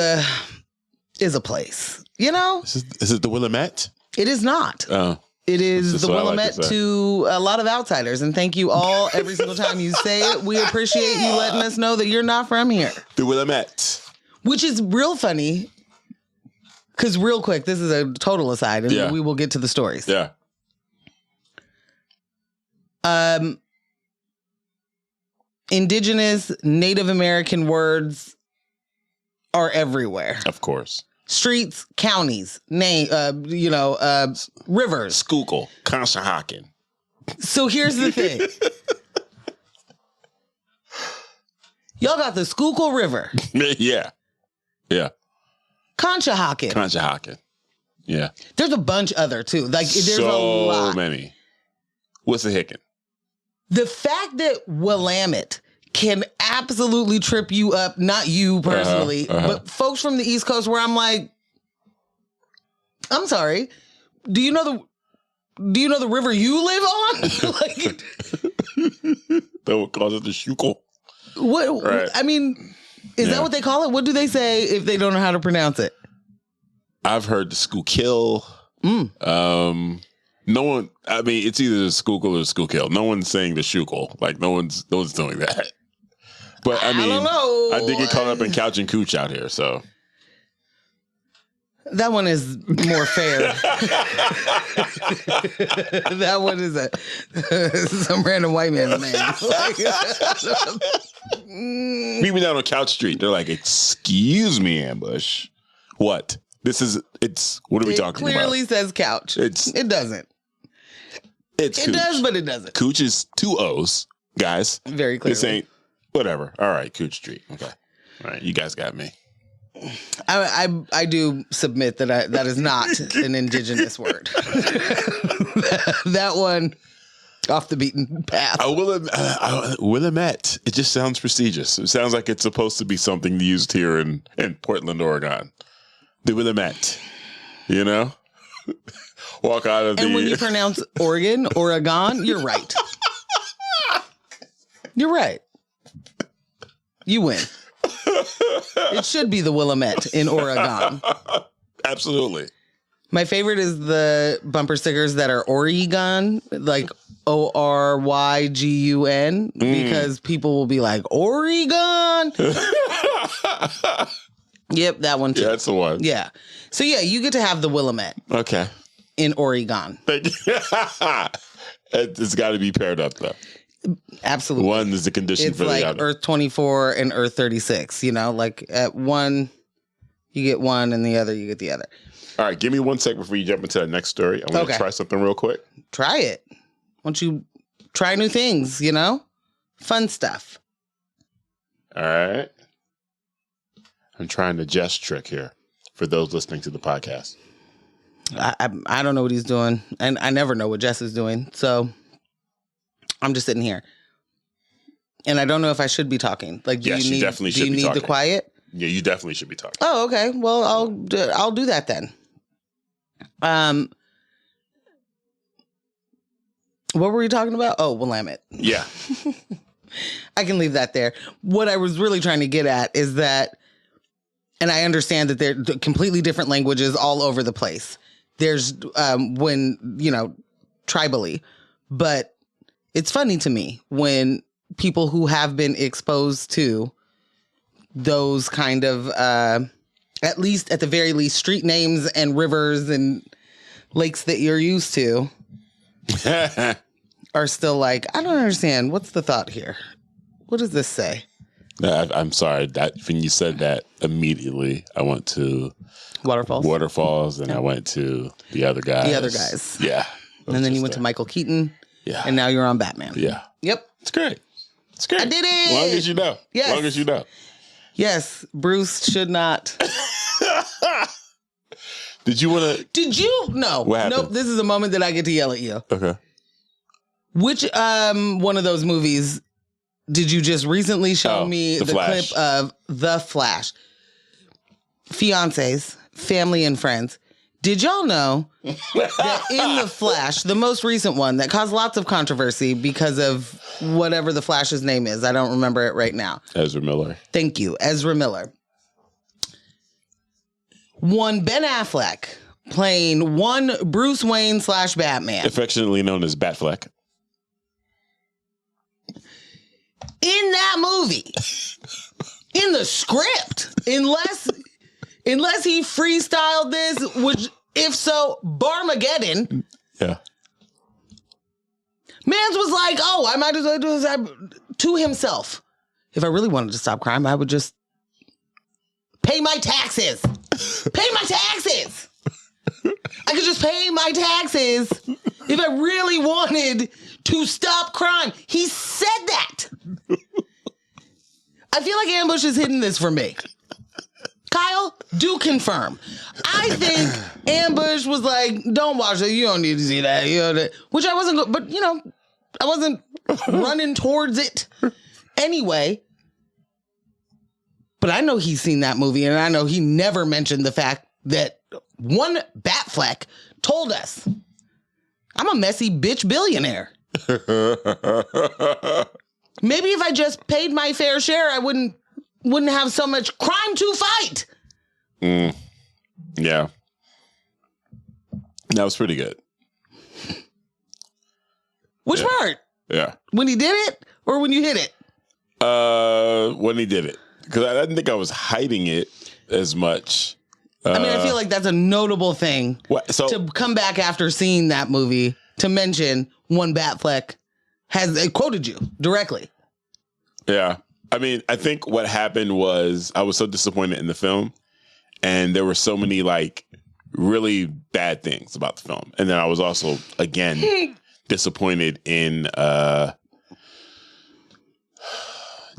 Speaker 2: a place,
Speaker 1: Is it the Willamette?
Speaker 2: It is not.
Speaker 1: Oh.
Speaker 2: It is the Willamette
Speaker 1: like
Speaker 2: to a lot of outsiders. And thank you all every single time you say it. We appreciate you letting us know that you're not from here.
Speaker 1: The Willamette. Which
Speaker 2: is real funny. Because real quick, this is a total aside, and we will get to the stories.
Speaker 1: Yeah.
Speaker 2: Indigenous Native American words are everywhere.
Speaker 1: Of course.
Speaker 2: Streets, counties, rivers.
Speaker 1: Schuylkill, Conshohocken.
Speaker 2: So here's the thing. Y'all got the Schuylkill River.
Speaker 1: Yeah. Yeah.
Speaker 2: Conshohocken.
Speaker 1: Yeah.
Speaker 2: There's a bunch other too. Like there's a lot.
Speaker 1: So many. What's the hickin'?
Speaker 2: The fact that Willamette can absolutely trip you up, not you personally, but folks from the East Coast where I'm like, I'm sorry, do you know the river you live on? Like,
Speaker 1: that would cause it the Schuylkill.
Speaker 2: What? Right. I mean, is that what they call it? What do they say if they don't know how to pronounce it?
Speaker 1: I've heard the Schuylkill. No one. I mean, it's either the Schuylkill or the Schuylkill. No one's saying the Schuylkill. Like no one's doing that. But I mean,
Speaker 2: don't know.
Speaker 1: I did get caught up in couch and cooch out here, so
Speaker 2: that one is more fair. That one is some random white man's name.
Speaker 1: Meet me down on Couch Street. They're like, "Excuse me, Ambush. What? What are we talking about?" It
Speaker 2: clearly says couch. It doesn't.
Speaker 1: It
Speaker 2: does, but it doesn't.
Speaker 1: Cooch is 2 O's, guys.
Speaker 2: Very clearly.
Speaker 1: This ain't whatever. All right, Cooch Street. Okay. All right, you guys got me.
Speaker 2: I do submit that is not an indigenous word. That one off the beaten path. Willamette. It just sounds prestigious. It sounds like it's supposed to be something used here in Portland, Oregon. The Willamette. Walk out of And when you pronounce Oregon, you're right. You're right. You win. It should be the Willamette in Oregon.
Speaker 1: Absolutely.
Speaker 2: My favorite is the bumper stickers that are Oregon, like OrYgun, because people will be like, Oregon. Yep, that one too.
Speaker 1: Yeah, that's the one.
Speaker 2: Yeah. So yeah, you get to have the Willamette.
Speaker 1: Okay.
Speaker 2: In Oregon.
Speaker 1: Thank you. It's got to be paired up though.
Speaker 2: Absolutely.
Speaker 1: One is the condition
Speaker 2: it's
Speaker 1: for
Speaker 2: like
Speaker 1: the other.
Speaker 2: Earth 24 and Earth 36, like at one, you get one and the other, you get the other.
Speaker 1: All right, give me 1 second before you jump into the next story. I'm going to try something real quick.
Speaker 2: Try it. Won't you try new things, Fun stuff.
Speaker 1: All right. I'm trying the Jess trick here for those listening to the podcast.
Speaker 2: I don't know what he's doing, and I never know what Jess is doing, so I'm just sitting here. And I don't know if I should be talking. Like,
Speaker 1: yes, you definitely should be talking.
Speaker 2: Do you need the quiet?
Speaker 1: Yeah, you definitely should be talking.
Speaker 2: Oh, okay. Well, I'll do that then. What were we talking about? Oh, Willamette.
Speaker 1: Yeah.
Speaker 2: I can leave that there. What I was really trying to get at is that, and I understand that they're completely different languages all over the place. There's tribally, but it's funny to me when people who have been exposed to those kind of, at the very least, street names and rivers and lakes that you're used to are still like, I don't understand. What's the thought here? What does this say?
Speaker 1: I'm sorry. That when you said that, immediately I went to waterfalls, and I went to the other guys. Yeah.
Speaker 2: And then you went to Michael Keaton.
Speaker 1: Yeah.
Speaker 2: And now you're on Batman.
Speaker 1: Yeah.
Speaker 2: Yep.
Speaker 1: It's great. It's great.
Speaker 2: I did it.
Speaker 1: Long as you know.
Speaker 2: Yes.
Speaker 1: Long as you know.
Speaker 2: Yes. Bruce should not.
Speaker 1: Did you want to?
Speaker 2: Did you? No.
Speaker 1: What happened?
Speaker 2: Nope. This is a moment that I get to yell at you.
Speaker 1: Okay.
Speaker 2: Which one of those movies did you just recently show me the clip of? The Flash. Fiancés, family and friends. Did y'all know that in The Flash, the most recent one that caused lots of controversy because of whatever the Flash's name is, I don't remember it right now.
Speaker 1: Ezra Miller.
Speaker 2: Thank you, Ezra Miller. One Ben Affleck playing one Bruce Wayne / Batman.
Speaker 1: Affectionately known as Batfleck.
Speaker 2: In that movie, in the script, unless he freestyled this, which, if so, Barmageddon.
Speaker 1: Yeah.
Speaker 2: Mans was like, oh, I might as well do this to himself. If I really wanted to stop crime, I would just pay my taxes. Pay my taxes. I could just pay my taxes if I really wanted to stop crime. He said that. I feel like Ambush is hitting this for me. Kyle, do confirm. I think Ambush was like, don't watch it. You don't need to see that. Which I wasn't, but I wasn't running towards it anyway. But I know he's seen that movie, and I know he never mentioned the fact that one Batfleck told us, I'm a messy bitch billionaire. Maybe if I just paid my fair share, I wouldn't have so much crime to fight.
Speaker 1: Yeah. That was pretty good.
Speaker 2: Which part?
Speaker 1: Yeah.
Speaker 2: When he did it or when you hit it?
Speaker 1: When he did it. Because I didn't think I was hiding it as much.
Speaker 2: I feel like that's a notable thing to come back after seeing that movie to mention one Batfleck has quoted you directly.
Speaker 1: Yeah. I think what happened was I was so disappointed in the film, and there were so many really bad things about the film. And then I was also, again, disappointed in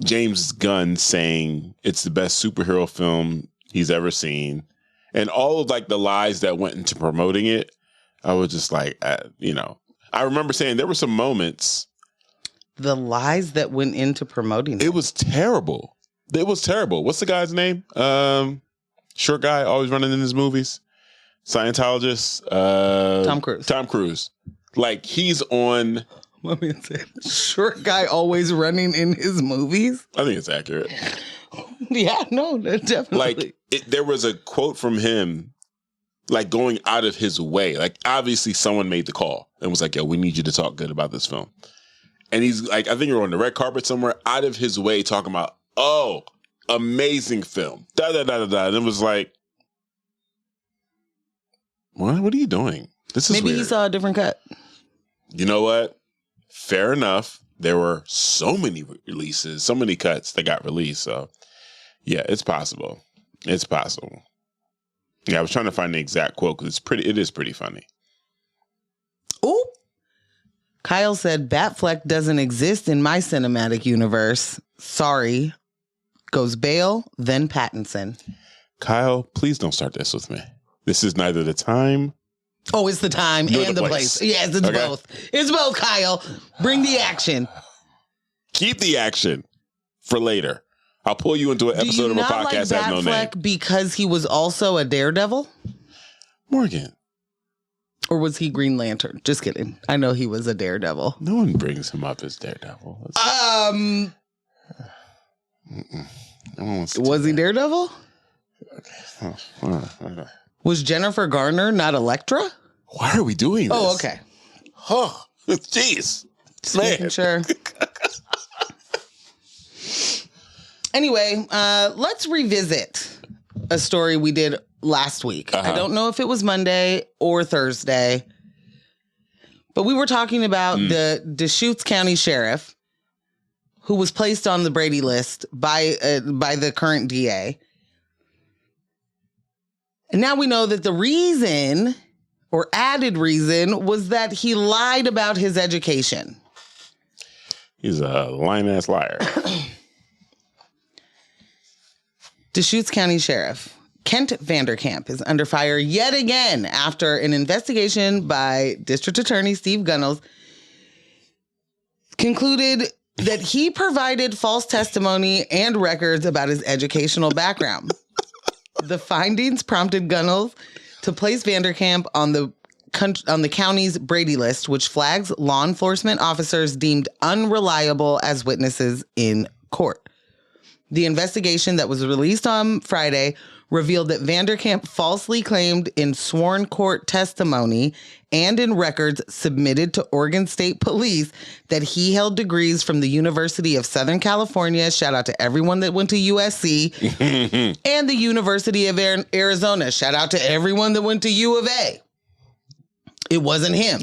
Speaker 1: James Gunn saying it's the best superhero film he's ever seen. And all of the lies that went into promoting it, I was just I remember saying there were some moments.
Speaker 2: The lies that went into promoting
Speaker 1: it was terrible. It was terrible. What's the guy's name? Short guy, always running in his movies. Scientologist.
Speaker 2: Tom Cruise.
Speaker 1: Tom Cruise. He's on.
Speaker 2: Let me say, short guy always running in his movies.
Speaker 1: I think it's accurate.
Speaker 2: Yeah, no, definitely.
Speaker 1: There was a quote from him like going out of his way. Like obviously someone made the call and was like, yo, we need you to talk good about this film. And he's like, I think you're on the red carpet somewhere, out of his way talking about, oh, amazing film. Da-da-da-da-da. And it was like, what are you doing? This is
Speaker 2: Maybe
Speaker 1: weird.
Speaker 2: he saw a different cut.
Speaker 1: You know what? Fair enough. There were so many releases, so many cuts that got released. So, yeah, it's possible. It's possible. Yeah, I was trying to find the exact quote because it is pretty funny.
Speaker 2: Ooh. Kyle said, Batfleck doesn't exist in my cinematic universe. Sorry. Goes Bale, then Pattinson.
Speaker 1: Kyle, please don't start this with me. This is neither the time.
Speaker 2: Oh, it's the time and the place. Yes, it's both. It's both, Kyle. Bring the action.
Speaker 1: Keep the action for later. I'll pull you into an episode of a podcast that has no name.
Speaker 2: Because he was also a daredevil?
Speaker 1: Morgan.
Speaker 2: Or was he Green Lantern? Just kidding. I know he was a daredevil.
Speaker 1: No one brings him up as daredevil.
Speaker 2: Was he daredevil? Was Jennifer Garner not Elektra?
Speaker 1: Why are we doing this?
Speaker 2: Oh, okay.
Speaker 1: Oh, jeez.
Speaker 2: Just making sure. Anyway, let's revisit a story we did last week. I don't know if it was Monday or Thursday, but we were talking about the Deschutes County Sheriff who was placed on the Brady list by the current DA. And now we know that the reason, or added reason, was that he lied about his education.
Speaker 1: He's a lying-ass liar.
Speaker 2: Deschutes County Sheriff Kent Vanderkamp is under fire yet again after an investigation by District Attorney Steve Gunnels concluded that he provided false testimony and records about his educational background. The findings prompted Gunnels to place Vanderkamp on the county's Brady list, which flags law enforcement officers deemed unreliable as witnesses in court. The investigation that was released on Friday revealed that Vanderkamp falsely claimed in sworn court testimony and in records submitted to Oregon State Police that he held degrees from the University of Southern California, shout out to everyone that went to USC, and the University of Arizona, shout out to everyone that went to U of A. It wasn't him.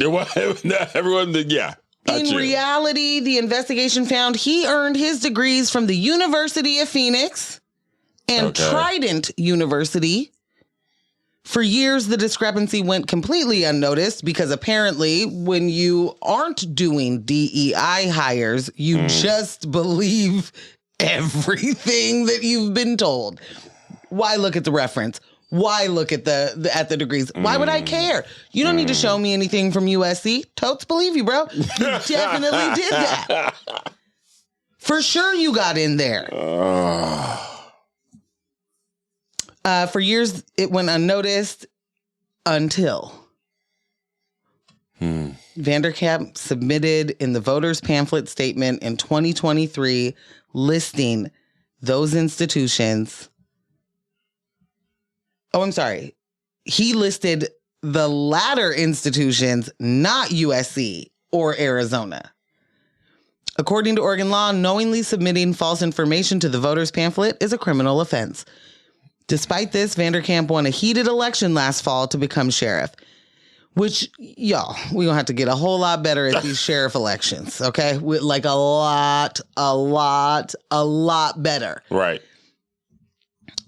Speaker 1: Everyone did, yeah.
Speaker 2: In reality, the investigation found he earned his degrees from the University of Phoenix and Trident University. For years, the discrepancy went completely unnoticed because apparently when you aren't doing DEI hires, you just believe everything that you've been told. Why look at the reference? Why look at the degrees? Why would I care? You don't need to show me anything from USC. Totes believe you, bro. You definitely did that. For sure you got in there. For years, it went unnoticed until Vanderkamp submitted in the voters' pamphlet statement in 2023 listing those institutions. Oh, I'm sorry. He listed the latter institutions, not USC or Arizona. According to Oregon law, knowingly submitting false information to the voters' pamphlet is a criminal offense. Despite this, Vanderkamp won a heated election last fall to become sheriff, which, y'all, we're going to have to get a whole lot better at these sheriff elections, okay? Like a lot better.
Speaker 1: Right.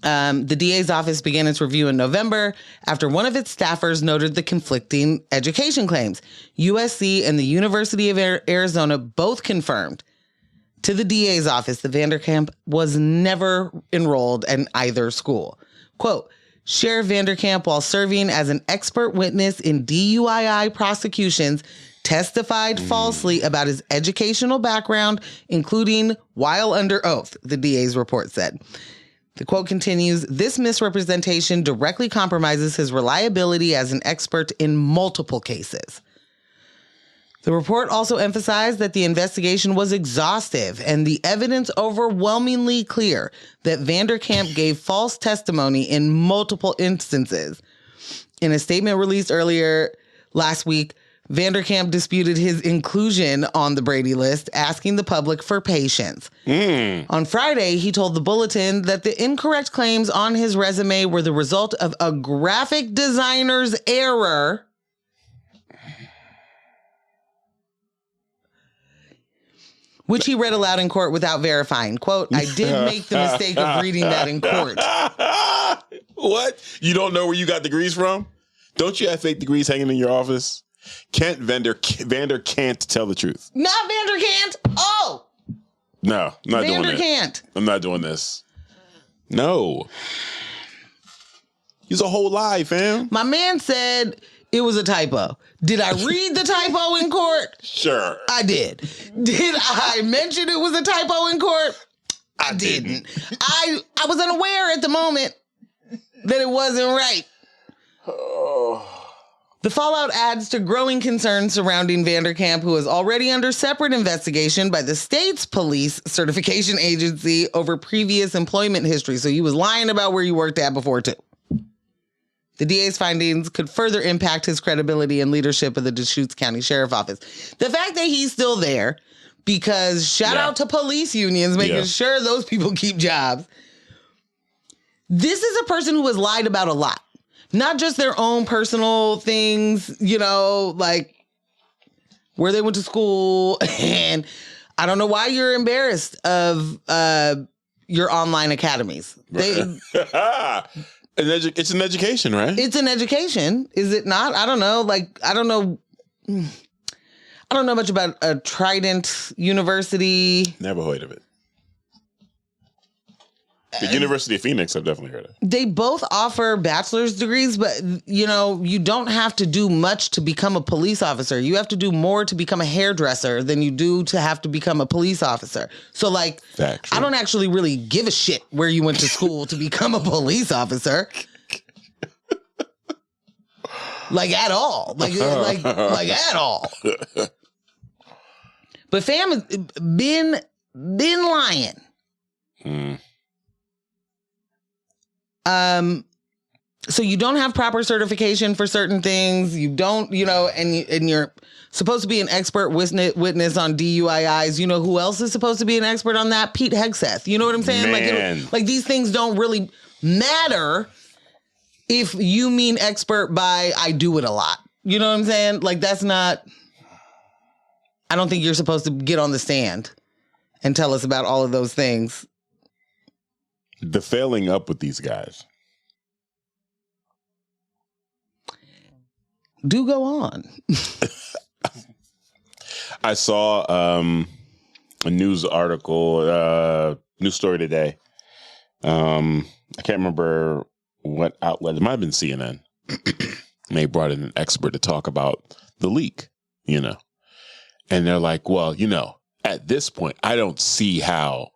Speaker 2: The DA's office began its review in November after one of its staffers noted the conflicting education claims. USC and the University of Arizona both confirmed to the DA's office that Vanderkamp was never enrolled in either school. Quote, Sheriff Vanderkamp, while serving as an expert witness in DUII prosecutions, testified falsely about his educational background, including while under oath, the DA's report said. The quote continues, this misrepresentation directly compromises his reliability as an expert in multiple cases. The report also emphasized that the investigation was exhaustive and the evidence overwhelmingly clear that Vanderkamp gave false testimony in multiple instances. In a statement released earlier last week, Vanderkamp disputed his inclusion on the Brady list, asking the public for patience. On Friday, he told the Bulletin that the incorrect claims on his resume were the result of a graphic designer's error, which he read aloud in court without verifying. Quote, I did make the mistake of reading that in court.
Speaker 1: What? You don't know where you got degrees from? Don't you have fake degrees hanging in your office? Vander can't tell the truth.
Speaker 2: Not Vander can't. Oh,
Speaker 1: no, I'm not doing
Speaker 2: Vander
Speaker 1: it.
Speaker 2: can't.
Speaker 1: I'm not doing this. No. He's a whole lie, fam.
Speaker 2: My man said it was a typo. Did I read the typo in court?
Speaker 1: Sure.
Speaker 2: I did. Did I mention it was a typo in court? I didn't. I was unaware at the moment that it wasn't right.
Speaker 1: Oh.
Speaker 2: The fallout adds to growing concerns surrounding Vanderkamp, who is already under separate investigation by the state's police certification agency over previous employment history. So he was lying about where he worked at before, too. The DA's findings could further impact his credibility and leadership of the Deschutes County Sheriff Office. The fact that he's still there, because shout out to police unions making sure those people keep jobs. This is a person who has lied about a lot. Not just their own personal things, you know, like where they went to school. And I don't know why you're embarrassed of your online academies.
Speaker 1: It's an education, right?
Speaker 2: It's an education. Is it not? I don't know. Like, I don't know much about a Trident University.
Speaker 1: Never heard of it. The University of Phoenix, I've definitely heard of.
Speaker 2: They both offer bachelor's degrees, but, you know, you don't have to do much to become a police officer. You have to do more to become a hairdresser than you do to have to become a police officer. So, like, I don't actually really give a shit where you went to school to become a police officer. Like, at all. Like at all. But fam has been lying. So you don't have proper certification for certain things. You don't, you know, and you're supposed to be an expert witness on DUIs. You know who else is supposed to be an expert on that? Pete Hegseth. You know what I'm saying?
Speaker 1: Man.
Speaker 2: Like these things don't really matter if you mean expert by I do it a lot. You know what I'm saying? Like that's not, I don't think you're supposed to get on the stand and tell us about all of those things.
Speaker 1: The failing up with these guys.
Speaker 2: Do go on.
Speaker 1: I saw a news article, news story today. I can't remember what outlet. It might have been CNN. They brought in an expert to talk about the leak, you know. And they're like, well, you know, at this point, I don't see how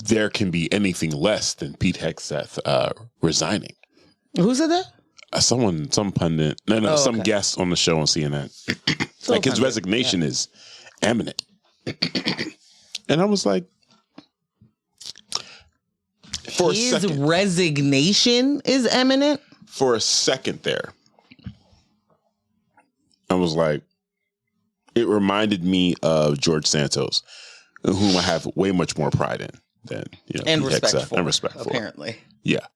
Speaker 1: there can be anything less than Pete Hegseth resigning.
Speaker 2: Who said that?
Speaker 1: Some pundit, some guest on the show on CNN. Like his resignation is imminent. And I was like, for a second.
Speaker 2: His resignation is imminent?
Speaker 1: For a second there, I was like, it reminded me of George Santos, whom I have way much more pride in than, you know,
Speaker 2: and respect
Speaker 1: Hegseth,
Speaker 2: for.
Speaker 1: And respect for.
Speaker 2: Apparently.
Speaker 1: Yeah.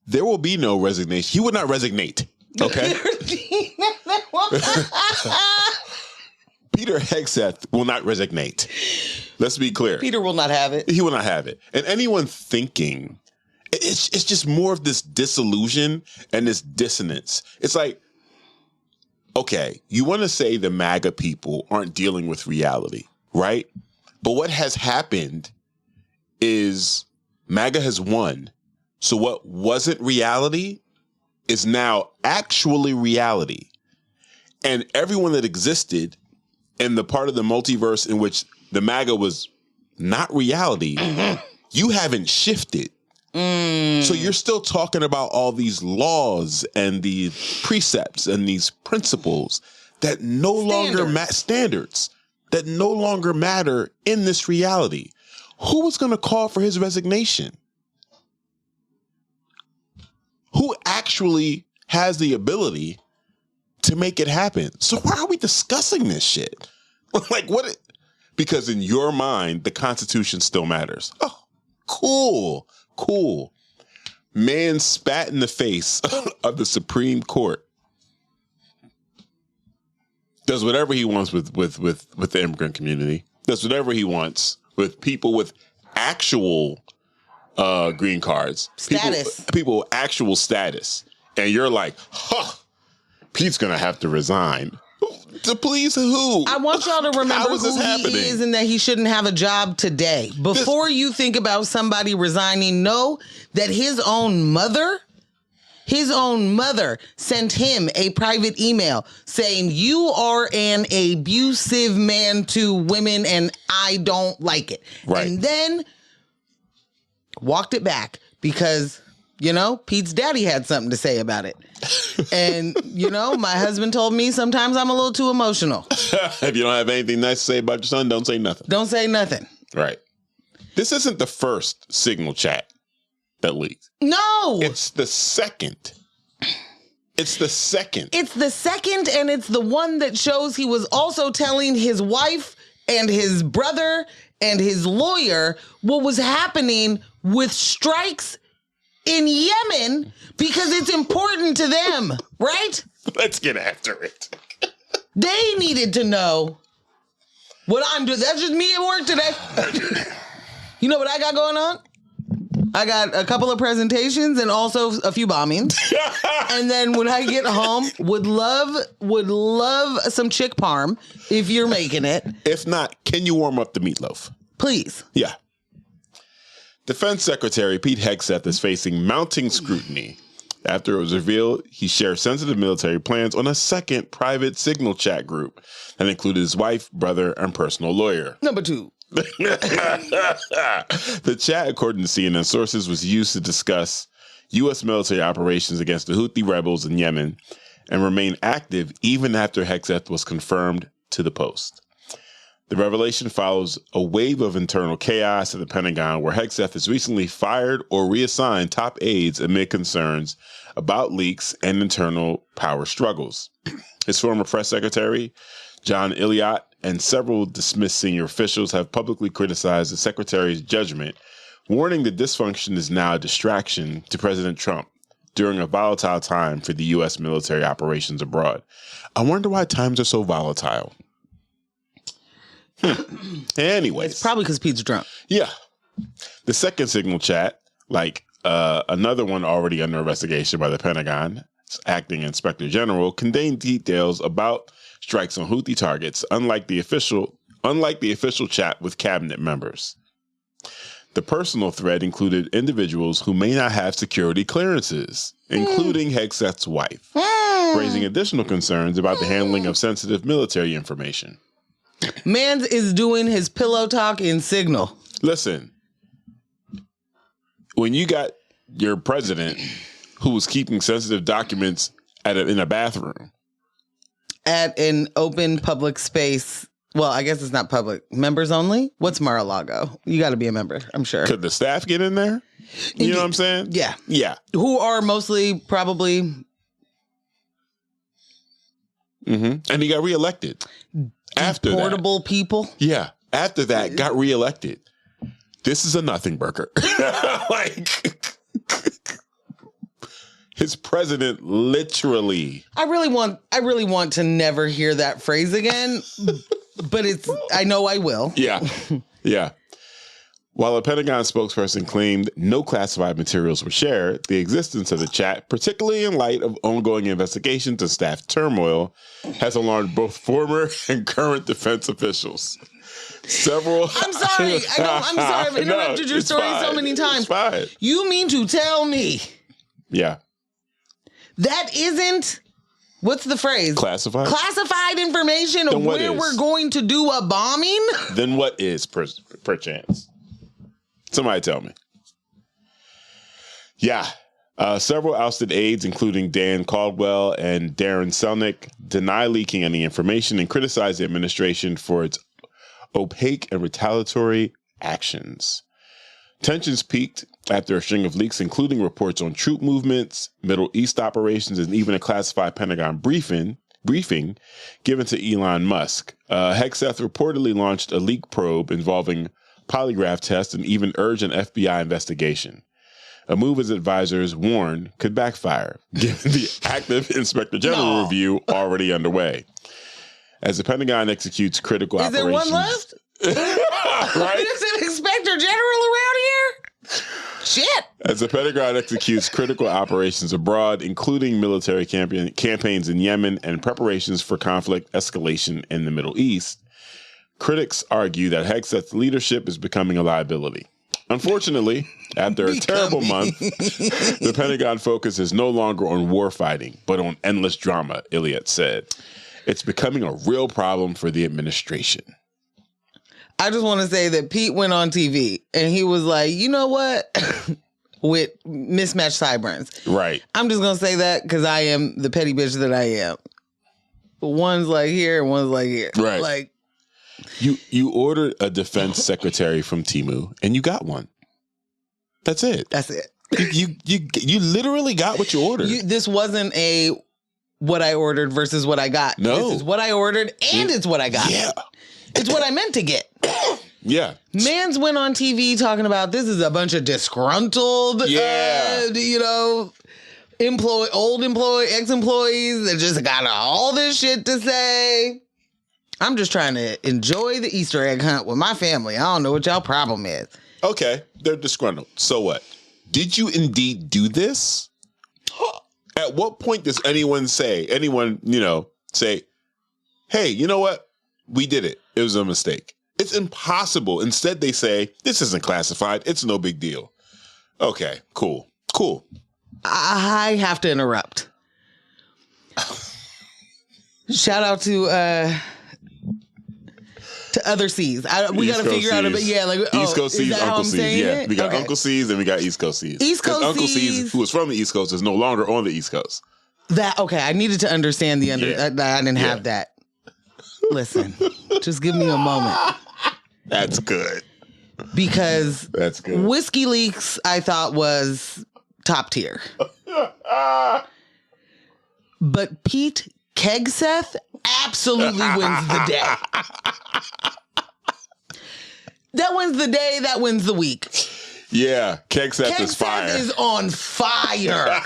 Speaker 1: There will be no resignation. He would not resignate. Okay. Peter Hegseth will not resignate. Let's be clear.
Speaker 2: Peter will not have it.
Speaker 1: He will not have it. And anyone thinking, it's just more of this disillusion and this dissonance. It's like, okay, you want to say the MAGA people aren't dealing with reality, right? But what has happened is MAGA has won. So what wasn't reality is now actually reality. And everyone that existed in the part of the multiverse in which the MAGA was not reality, you haven't shifted. So you're still talking about all these laws and the precepts and these principles that no longer standards that no longer matter in this reality. Who was going to call for his resignation? who actually has the ability to make it happen. So why are we discussing this shit? Like, what? Because in your mind, the Constitution still matters. Oh, cool. Man spat in the face of the Supreme Court. Does whatever he wants with the immigrant community. Does whatever he wants with people with actual green cards.
Speaker 2: Status.
Speaker 1: People with actual status. And you're like, Pete's going to have to resign. To please who?
Speaker 2: I want y'all to remember who
Speaker 1: happening?
Speaker 2: he is and that he shouldn't have a job today. Before you think about somebody resigning, know that his own mother sent him a private email saying, you are an abusive man to women and I don't like it.
Speaker 1: Right.
Speaker 2: And then walked it back because, Pete's daddy had something to say about it. And, my husband told me sometimes I'm a little too emotional.
Speaker 1: If you don't have anything nice to say about your son, don't say nothing.
Speaker 2: Don't say nothing.
Speaker 1: Right. This isn't the first Signal chat that leaked.
Speaker 2: No.
Speaker 1: It's the second. It's the second,
Speaker 2: and it's the one that shows he was also telling his wife and his brother and his lawyer what was happening with strikes in Yemen because it's important to them, right?
Speaker 1: Let's get after it.
Speaker 2: They needed to know what I'm doing. That's just me at work today. You know what I got going on? I got a couple of presentations and also a few bombings. And then when I get home, would love some chick parm if you're making it.
Speaker 1: If not, can you warm up the meatloaf?
Speaker 2: Please.
Speaker 1: Yeah. Defense Secretary Pete Hegseth is facing mounting scrutiny after it was revealed he shared sensitive military plans on a second private Signal chat group that included his wife, brother, and personal lawyer.
Speaker 2: Number 2.
Speaker 1: The chat, according to CNN sources, was used to discuss U.S. military operations against the Houthi rebels in Yemen and remained active even after Hegseth was confirmed to the Post. The revelation follows a wave of internal chaos at the Pentagon, where Hegseth has recently fired or reassigned top aides amid concerns about leaks and internal power struggles. His former press secretary, John Elliott, and several dismissed senior officials have publicly criticized the secretary's judgment, warning that dysfunction is now a distraction to President Trump during a volatile time for the U.S. military operations abroad. I wonder why times are so volatile. Anyways.
Speaker 2: It's probably because Pete's drunk.
Speaker 1: Yeah. The second Signal chat, like another one already under investigation by the Pentagon, acting inspector general, contained details about strikes on Houthi targets, unlike the official chat with cabinet members. The personal thread included individuals who may not have security clearances, including Hegseth's wife, raising additional concerns about the handling of sensitive military information.
Speaker 2: Mans is doing his pillow talk in Signal.
Speaker 1: Listen, when you got your president who was keeping sensitive documents in a bathroom.
Speaker 2: At an open public space. Well, I guess it's not public. Members only? What's Mar-a-Lago? You got to be a member, I'm sure.
Speaker 1: Could the staff get in there? You know what I'm saying?
Speaker 2: Yeah.
Speaker 1: Yeah.
Speaker 2: Who are mostly probably...
Speaker 1: And he got reelected. After
Speaker 2: portable people.
Speaker 1: Yeah. After that, got reelected. This is a nothing burger. Like, his president literally.
Speaker 2: I really want to never hear that phrase again, but I know I will.
Speaker 1: Yeah. Yeah. While a Pentagon spokesperson claimed no classified materials were shared, the existence of the chat, particularly in light of ongoing investigations and staff turmoil, has alarmed both former and current defense officials. I'm sorry.
Speaker 2: I'm sorry. I've interrupted your story so many times.
Speaker 1: It's fine.
Speaker 2: You mean to tell me?
Speaker 1: Yeah.
Speaker 2: That isn't, what's the phrase?
Speaker 1: Classified?
Speaker 2: Classified information of where we're going to do a bombing?
Speaker 1: Then what is, perchance? Somebody tell me. Yeah. Several ousted aides, including Dan Caldwell and Darren Selnick, deny leaking any information and criticize the administration for its opaque and retaliatory actions. Tensions peaked after a string of leaks, including reports on troop movements, Middle East operations, and even a classified Pentagon briefing given to Elon Musk. Hegseth reportedly launched a leak probe involving polygraph tests and even urged an FBI investigation. A move his advisors warn could backfire, given the active Inspector General review already underway. As the Pentagon executes critical operations...
Speaker 2: Is there one left?
Speaker 1: Right?
Speaker 2: There's an Inspector General around here? Shit.
Speaker 1: As the Pentagon executes critical operations abroad, including military campaigns in Yemen and preparations for conflict escalation in the Middle East, critics argue that Hegseth's leadership is becoming a liability. Unfortunately, after a terrible month, the Pentagon focus is no longer on war fighting, but on endless drama, Elliott said. It's becoming a real problem for the administration.
Speaker 2: I just want to say that Pete went on TV and he was like, you know what? With mismatched sideburns.
Speaker 1: Right.
Speaker 2: I'm just going to say that because I am the petty bitch that I am. One's like here and one's like here.
Speaker 1: Right.
Speaker 2: Like,
Speaker 1: you ordered a defense secretary from Temu and you got one. That's it.
Speaker 2: That's it.
Speaker 1: You literally got what you ordered.
Speaker 2: This wasn't a what I ordered versus what I got.
Speaker 1: No.
Speaker 2: This is what I ordered and it's what I got.
Speaker 1: Yeah.
Speaker 2: It's what I meant to get.
Speaker 1: Yeah.
Speaker 2: Mans went on TV talking about this is a bunch of disgruntled, old ex-employees that just got all this shit to say. I'm just trying to enjoy the Easter egg hunt with my family. I don't know what y'all problem is.
Speaker 1: Okay, they're disgruntled. So what? Did you indeed do this? At what point does anyone say, hey, you know what? We did it. It was a mistake. It's impossible. Instead, they say, this isn't classified. It's no big deal. Okay, cool.
Speaker 2: I have to interrupt. Shout out to other C's. We got to figure out a bit. Yeah, like
Speaker 1: East Coast C's, Uncle C's. Yeah, we got
Speaker 2: okay.
Speaker 1: Uncle C's and we got East Coast C's.
Speaker 2: East Coast
Speaker 1: Uncle
Speaker 2: C's,
Speaker 1: C's, who was from the East Coast, is no longer on the East Coast.
Speaker 2: I needed to understand I didn't have that. Listen, just give me a moment.
Speaker 1: That's good.
Speaker 2: Because
Speaker 1: that's good.
Speaker 2: Whiskey Leaks, I thought was top tier. But Pete Hegseth absolutely wins the day. That wins the day, that wins the week.
Speaker 1: Yeah, Hegseth is fire.
Speaker 2: Hegseth is on fire.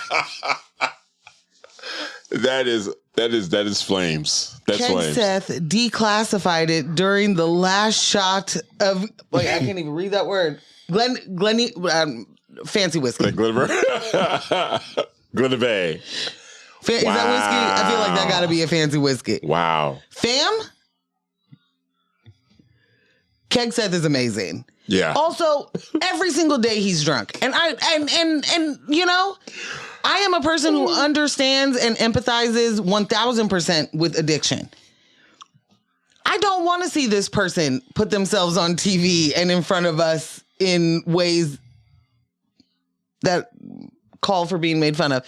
Speaker 1: That is flames. That's flames.
Speaker 2: Hegseth declassified it during the last shot of. Wait, I can't even read that word. Fancy whiskey.
Speaker 1: Like Glenver. Glenvey.
Speaker 2: Is that whiskey? I feel like that got to be a fancy whiskey.
Speaker 1: Wow.
Speaker 2: Fam. Hegseth is amazing.
Speaker 1: Yeah.
Speaker 2: Also, every single day he's drunk, and I am a person who understands and empathizes 1000% with addiction. I don't want to see this person put themselves on TV and in front of us in ways that call for being made fun of.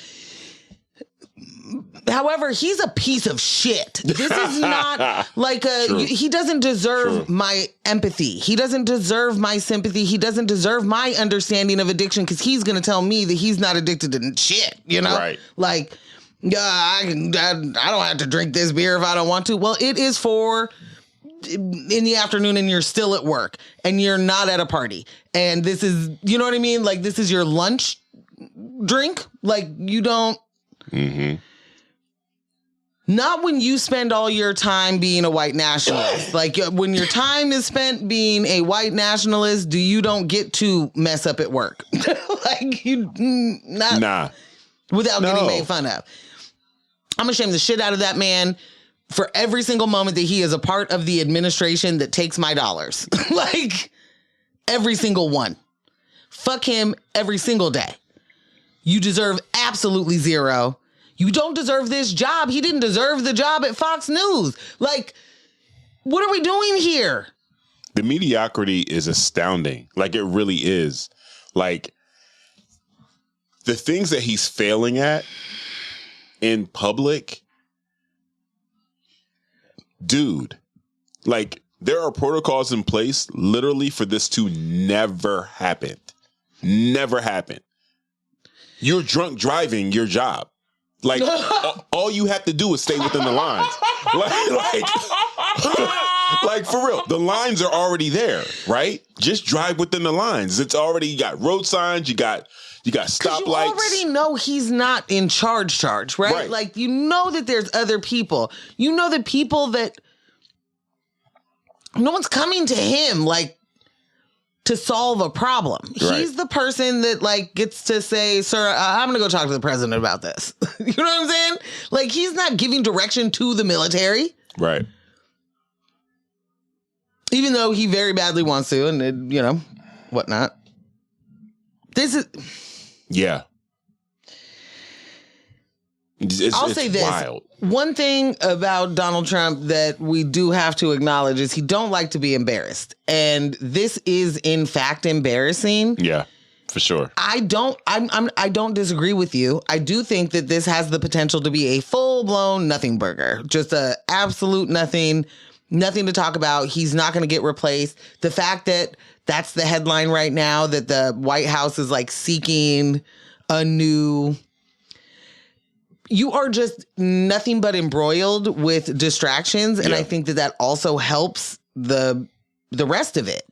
Speaker 2: However, he's a piece of shit. This is not like he doesn't deserve my empathy. He doesn't deserve my sympathy. He doesn't deserve my understanding of addiction because he's going to tell me that he's not addicted to shit, Right. Like, I don't have to drink this beer if I don't want to. Well, it is in the afternoon and you're still at work and you're not at a party. And this is, you know what I mean? Like, this is your lunch drink. Like, you don't... Mm-hmm. Not when you spend all your time being a white nationalist. Like when your time is spent being a white nationalist, you don't get to mess up at work. Like without getting made fun of. I'm gonna shame the shit out of that man for every single moment that he is a part of the administration that takes my dollars. Like every single one. Fuck him every single day. You deserve absolutely zero. You don't deserve this job. He didn't deserve the job at Fox News. Like, what are we doing here?
Speaker 1: The mediocrity is astounding. Like, it really is. Like, the things that he's failing at in public, dude, like, there are protocols in place literally for this to never happen. Never happened. You're drunk driving your job. Like, all you have to do is stay within the lines. Like, for real, the lines are already there, right? Just drive within the lines. It's already, you got road signs, you got stoplights.
Speaker 2: You already know he's not in charge, right? Like, you know that there's other people. You know the people that no one's coming to him, like, to solve a problem. Right. He's the person that, like, gets to say, sir, I'm going to go talk to the president about this. You know what I'm saying? Like, he's not giving direction to the military.
Speaker 1: Right.
Speaker 2: Even though he very badly wants to, and, you know, whatnot. This is...
Speaker 1: Yeah.
Speaker 2: I'll say this.
Speaker 1: Wild.
Speaker 2: One thing about Donald Trump that we do have to acknowledge is he don't like to be embarrassed. And this is, in fact, embarrassing.
Speaker 1: Yeah, for sure. I
Speaker 2: don't disagree with you. I do think that this has the potential to be a full-blown nothing burger. Just a absolute nothing to talk about. He's not going to get replaced. The fact that that's the headline right now, that the White House is like seeking a new... You are just nothing but embroiled with distractions. And I think that also helps the rest of it.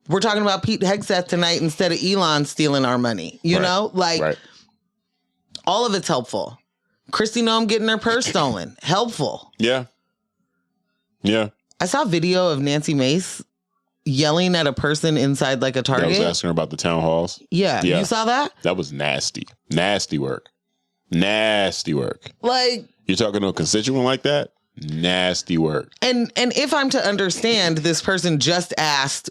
Speaker 2: We're talking about Pete Hegseth tonight instead of Elon stealing our money. You know, like all of it's helpful. Kristi Noem getting her purse stolen. Helpful.
Speaker 1: Yeah. Yeah.
Speaker 2: I saw a video of Nancy Mace yelling at a person inside like a Target.
Speaker 1: I was asking her about the town halls.
Speaker 2: Yeah. You saw that?
Speaker 1: That was nasty. Nasty work. Nasty work.
Speaker 2: Like,
Speaker 1: you're talking to a constituent like that? Nasty work.
Speaker 2: And if I'm to understand, this person just asked,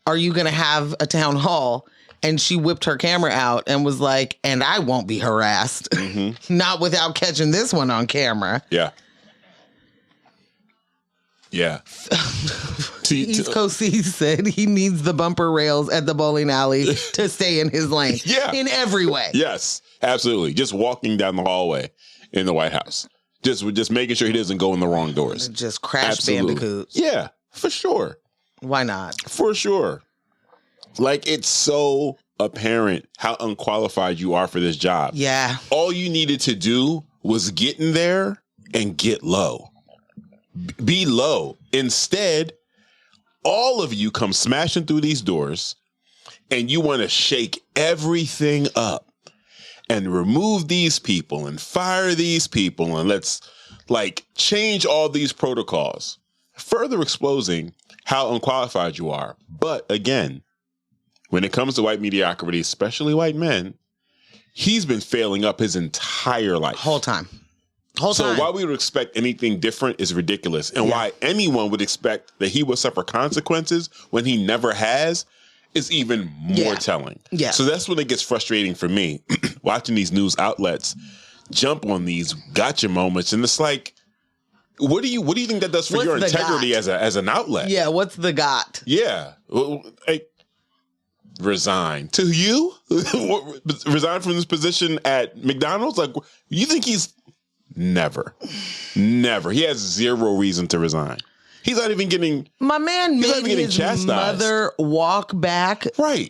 Speaker 2: are you going to have a town hall? And she whipped her camera out and was like, and I won't be harassed. Mm-hmm. Not without catching this one on camera.
Speaker 1: Yeah. Yeah.
Speaker 2: East Coast C said he needs the bumper rails at the bowling alley to stay in his lane.
Speaker 1: Yeah.
Speaker 2: In every way.
Speaker 1: Yes, absolutely. Just walking down the hallway in the White House. Just making sure he doesn't go in the wrong doors.
Speaker 2: Just crash bandicoots.
Speaker 1: Yeah, for sure.
Speaker 2: Why not?
Speaker 1: For sure. Like, it's so apparent how unqualified you are for this job.
Speaker 2: Yeah.
Speaker 1: All you needed to do was get in there and get low. Be low. Instead, all of you come smashing through these doors and you want to shake everything up and remove these people and fire these people and let's like change all these protocols, further exposing how unqualified you are. But again, when it comes to white mediocrity, especially white men, he's been failing up his entire life.
Speaker 2: Whole time.
Speaker 1: So why we would expect anything different is ridiculous. And why anyone would expect that he would suffer consequences when he never has is even more telling.
Speaker 2: Yeah.
Speaker 1: So that's when it gets frustrating for me, watching these news outlets jump on these gotcha moments. And it's like, what do you think that does for your integrity as an outlet?
Speaker 2: Yeah, what's the got?
Speaker 1: Yeah. Like, resign. To you? Resign from this position at McDonald's? Like, you think he's... Never. He has zero reason to resign. He's not even getting... My man made his
Speaker 2: mother walk back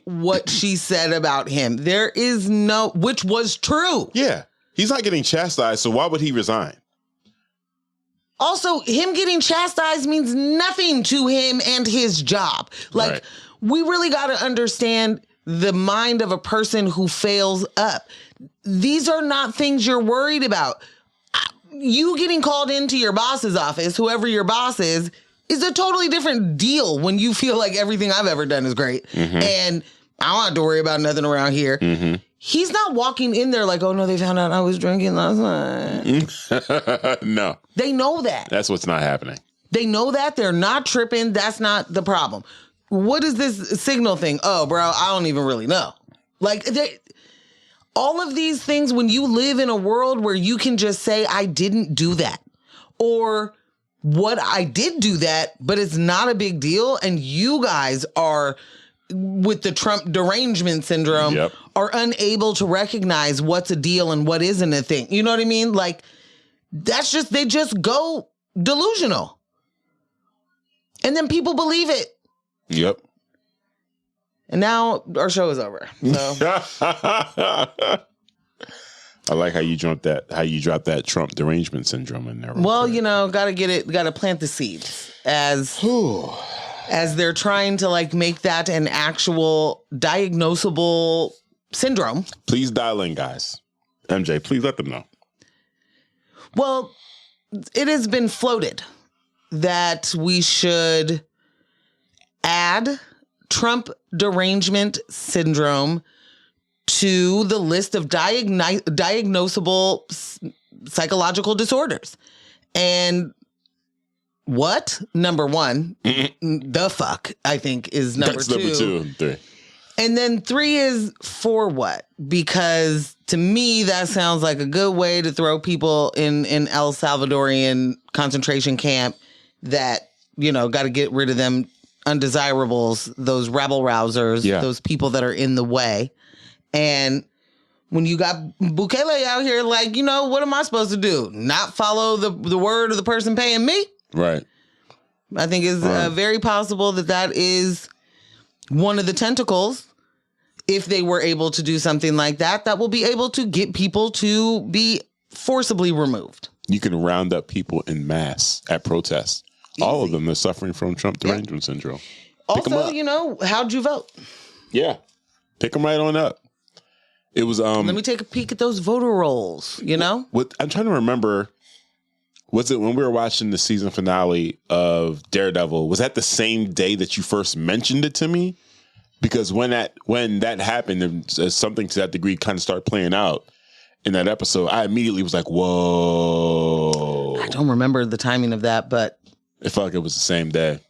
Speaker 2: what she said about him. There is no... Which was true.
Speaker 1: Yeah. He's not getting chastised, so why would he resign?
Speaker 2: Also, him getting chastised means nothing to him and his job. Like, we really got to understand the mind of a person who fails up. These are not things you're worried about. You getting called into your boss's office, whoever your boss is a totally different deal when you feel like everything I've ever done is great. Mm-hmm. And I don't have to worry about nothing around here. Mm-hmm. He's not walking in there like, oh, no, they found out I was drinking last night.
Speaker 1: No.
Speaker 2: They know that.
Speaker 1: That's what's not happening.
Speaker 2: They know that. They're not tripping. That's not the problem. What is this signal thing? Oh, bro, I don't even really know. Like, all of these things, when you live in a world where you can just say, I didn't do that, or what I did do that, but it's not a big deal. And you guys are with the Trump derangement syndrome are unable to recognize what's a deal and what isn't a thing. You know what I mean? Like, they just go delusional. And then people believe it.
Speaker 1: Yep.
Speaker 2: And now our show is over. So
Speaker 1: I like how you dropped that Trump derangement syndrome in there.
Speaker 2: Well, gotta plant the seeds as they're trying to like make that an actual diagnosable syndrome.
Speaker 1: Please dial in, guys. MJ, please let them know.
Speaker 2: Well, it has been floated that we should add Trump derangement syndrome to the list of diagnosable psychological disorders. And what? Number one, the fuck, I think, is number two.
Speaker 1: That's number 2 and 3.
Speaker 2: And then 3 is for what? Because to me, that sounds like a good way to throw people in El Salvadorian concentration camp that, got to get rid of them undesirables, those rabble-rousers, those people that are in the way. And when you got Bukele out here like, what am I supposed to do? Not follow the word of the person paying me?
Speaker 1: Right.
Speaker 2: I think it's very possible that is one of the tentacles, if they were able to do something like that will be able to get people to be forcibly removed.
Speaker 1: You can round up people in mass at protests. Easy. All of them are suffering from Trump derangement syndrome.
Speaker 2: Also, how'd you vote?
Speaker 1: Yeah. Pick them right on up. It was
Speaker 2: let me take a peek at those voter rolls,
Speaker 1: What I'm trying to remember, was it when we were watching the season finale of Daredevil, was that the same day that you first mentioned it to me? Because when that happened and something to that degree kind of started playing out in that episode, I immediately was like, whoa.
Speaker 2: I don't remember the timing of that, but
Speaker 1: it felt like it was the same day.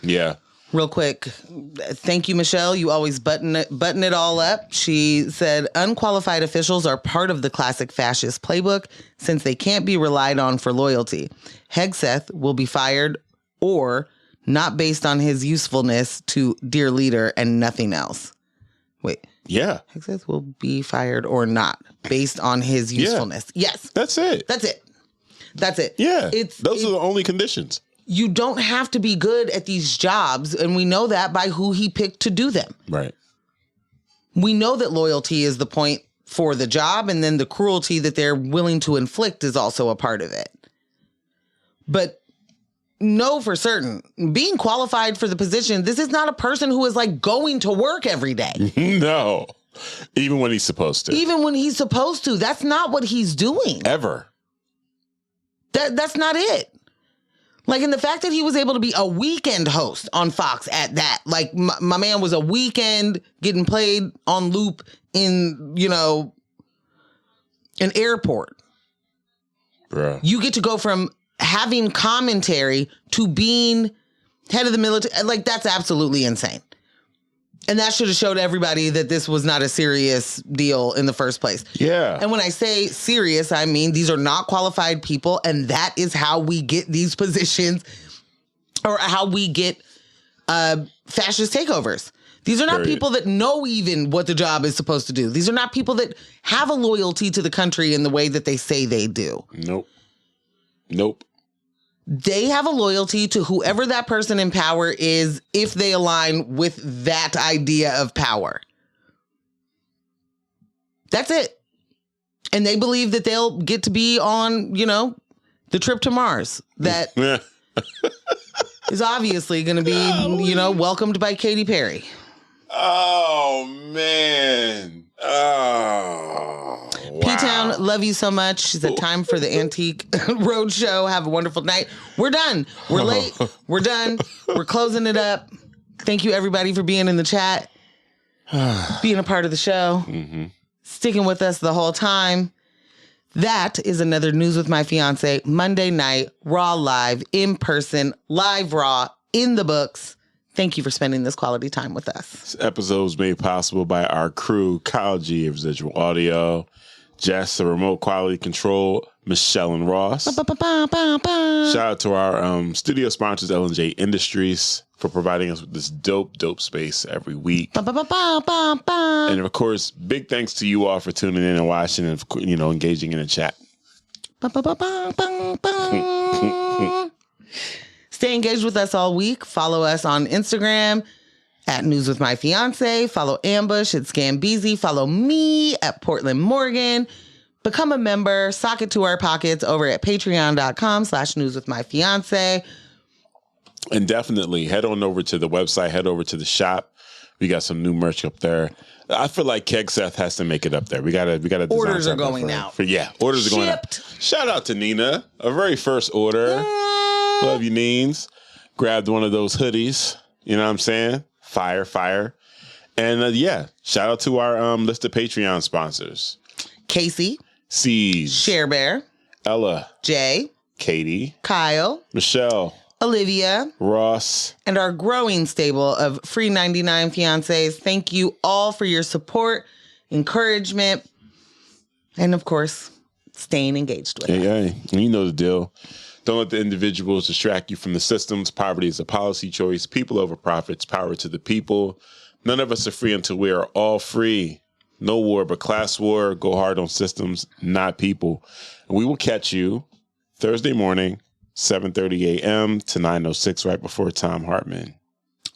Speaker 1: Yeah.
Speaker 2: Real quick, thank you, Michelle. You always button it all up. She said, unqualified officials are part of the classic fascist playbook since they can't be relied on for loyalty. Hegseth will be fired or not based on his usefulness to dear leader and nothing else. Wait.
Speaker 1: Yeah.
Speaker 2: Hegseth will be fired or not based on his usefulness. Yeah. Yes.
Speaker 1: That's it.
Speaker 2: Yeah.
Speaker 1: Those are the only conditions.
Speaker 2: You don't have to be good at these jobs, and we know that by who he picked to do them.
Speaker 1: Right.
Speaker 2: We know that loyalty is the point for the job, and then the cruelty that they're willing to inflict is also a part of it. But know for certain, being qualified for the position, this is not a person who is like going to work every day.
Speaker 1: No. Even when he's supposed to.
Speaker 2: That's not what he's doing.
Speaker 1: Ever.
Speaker 2: That's not it. Like, in the fact that he was able to be a weekend host on Fox at that, like my man was a weekend getting played on loop in, an airport.
Speaker 1: Bruh.
Speaker 2: You get to go from having commentary to being head of the military. Like, that's absolutely insane. And that should have showed everybody that this was not a serious deal in the first place.
Speaker 1: Yeah.
Speaker 2: And when I say serious, I mean these are not qualified people, and that is how we get these positions or how we get fascist takeovers. These are not people that know even what the job is supposed to do. These are not people that have a loyalty to the country in the way that they say they do.
Speaker 1: Nope.
Speaker 2: They have a loyalty to whoever that person in power is if they align with that idea of power. That's it. And they believe that they'll get to be on, the trip to Mars. That is obviously going to be, welcomed by Katy Perry.
Speaker 1: Oh, man. Oh, wow.
Speaker 2: P-Town, love you so much. She said, time for the Antique Roadshow. Have a wonderful night. We're done. We're late. We're done. We're closing it up. Thank you, everybody, for being in the chat, being a part of the show, sticking with us the whole time. That is another News with My Fiance Monday night, Raw Live, in person, live Raw, in the books. Thank you for spending this quality time with us.
Speaker 1: This episode was made possible by our crew, Kyle G of Residual Audio, Jess, the remote quality control, Michelle and Ross. Shout out to our studio sponsors, L&J Industries, for providing us with this dope space every week. And of course, big thanks to you all for tuning in and watching and, engaging in the chat. Stay engaged with us all week. Follow us on Instagram
Speaker 2: at News with My Fiance. Follow Ambush at Scambeezy. Follow me at Portland Morgan. Become a member. Sock it to our pockets over at patreon.com/News with My Fiance.
Speaker 1: And definitely head on over to the website, head over to the shop. We got some new merch up there. I feel like Hegseth has to make it up there. We gotta design
Speaker 2: Orders are
Speaker 1: something
Speaker 2: going out.
Speaker 1: Orders are going out. Shout out to Nina, a very first order. Love you, Neens. Grabbed one of those hoodies. You know what I'm saying? Fire. And shout out to our list of Patreon sponsors.
Speaker 2: Casey,
Speaker 1: C's,
Speaker 2: Share Bear,
Speaker 1: Ella,
Speaker 2: Jay,
Speaker 1: Katie,
Speaker 2: Kyle,
Speaker 1: Michelle,
Speaker 2: Olivia,
Speaker 1: Ross,
Speaker 2: and our growing stable of free 99 fiancés. Thank you all for your support, encouragement, and of course, staying engaged with us.
Speaker 1: Hey, you know the deal. Don't let the individuals distract you from the systems. Poverty is a policy choice. People over profits. Power to the people. None of us are free until we are all free. No war but class war. Go hard on systems, not people. And we will catch you Thursday morning, 7:30 a.m. to 9:06, right before Tom Hartman.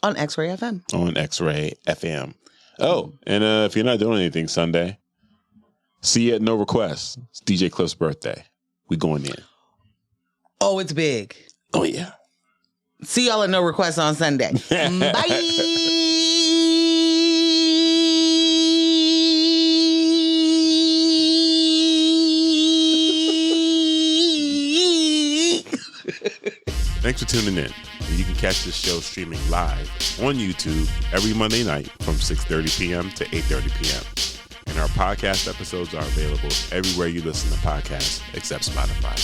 Speaker 2: On X-Ray FM.
Speaker 1: On X-Ray FM. Oh, and if you're not doing anything Sunday, see you at No Request. It's DJ Cliff's birthday. We going in.
Speaker 2: Oh, it's big.
Speaker 1: Oh, yeah.
Speaker 2: See y'all at No Request on Sunday. Bye.
Speaker 1: Thanks for tuning in. And you can catch this show streaming live on YouTube every Monday night from 6:30 p.m. to 8:30 p.m. And our podcast episodes are available everywhere you listen to podcasts except Spotify.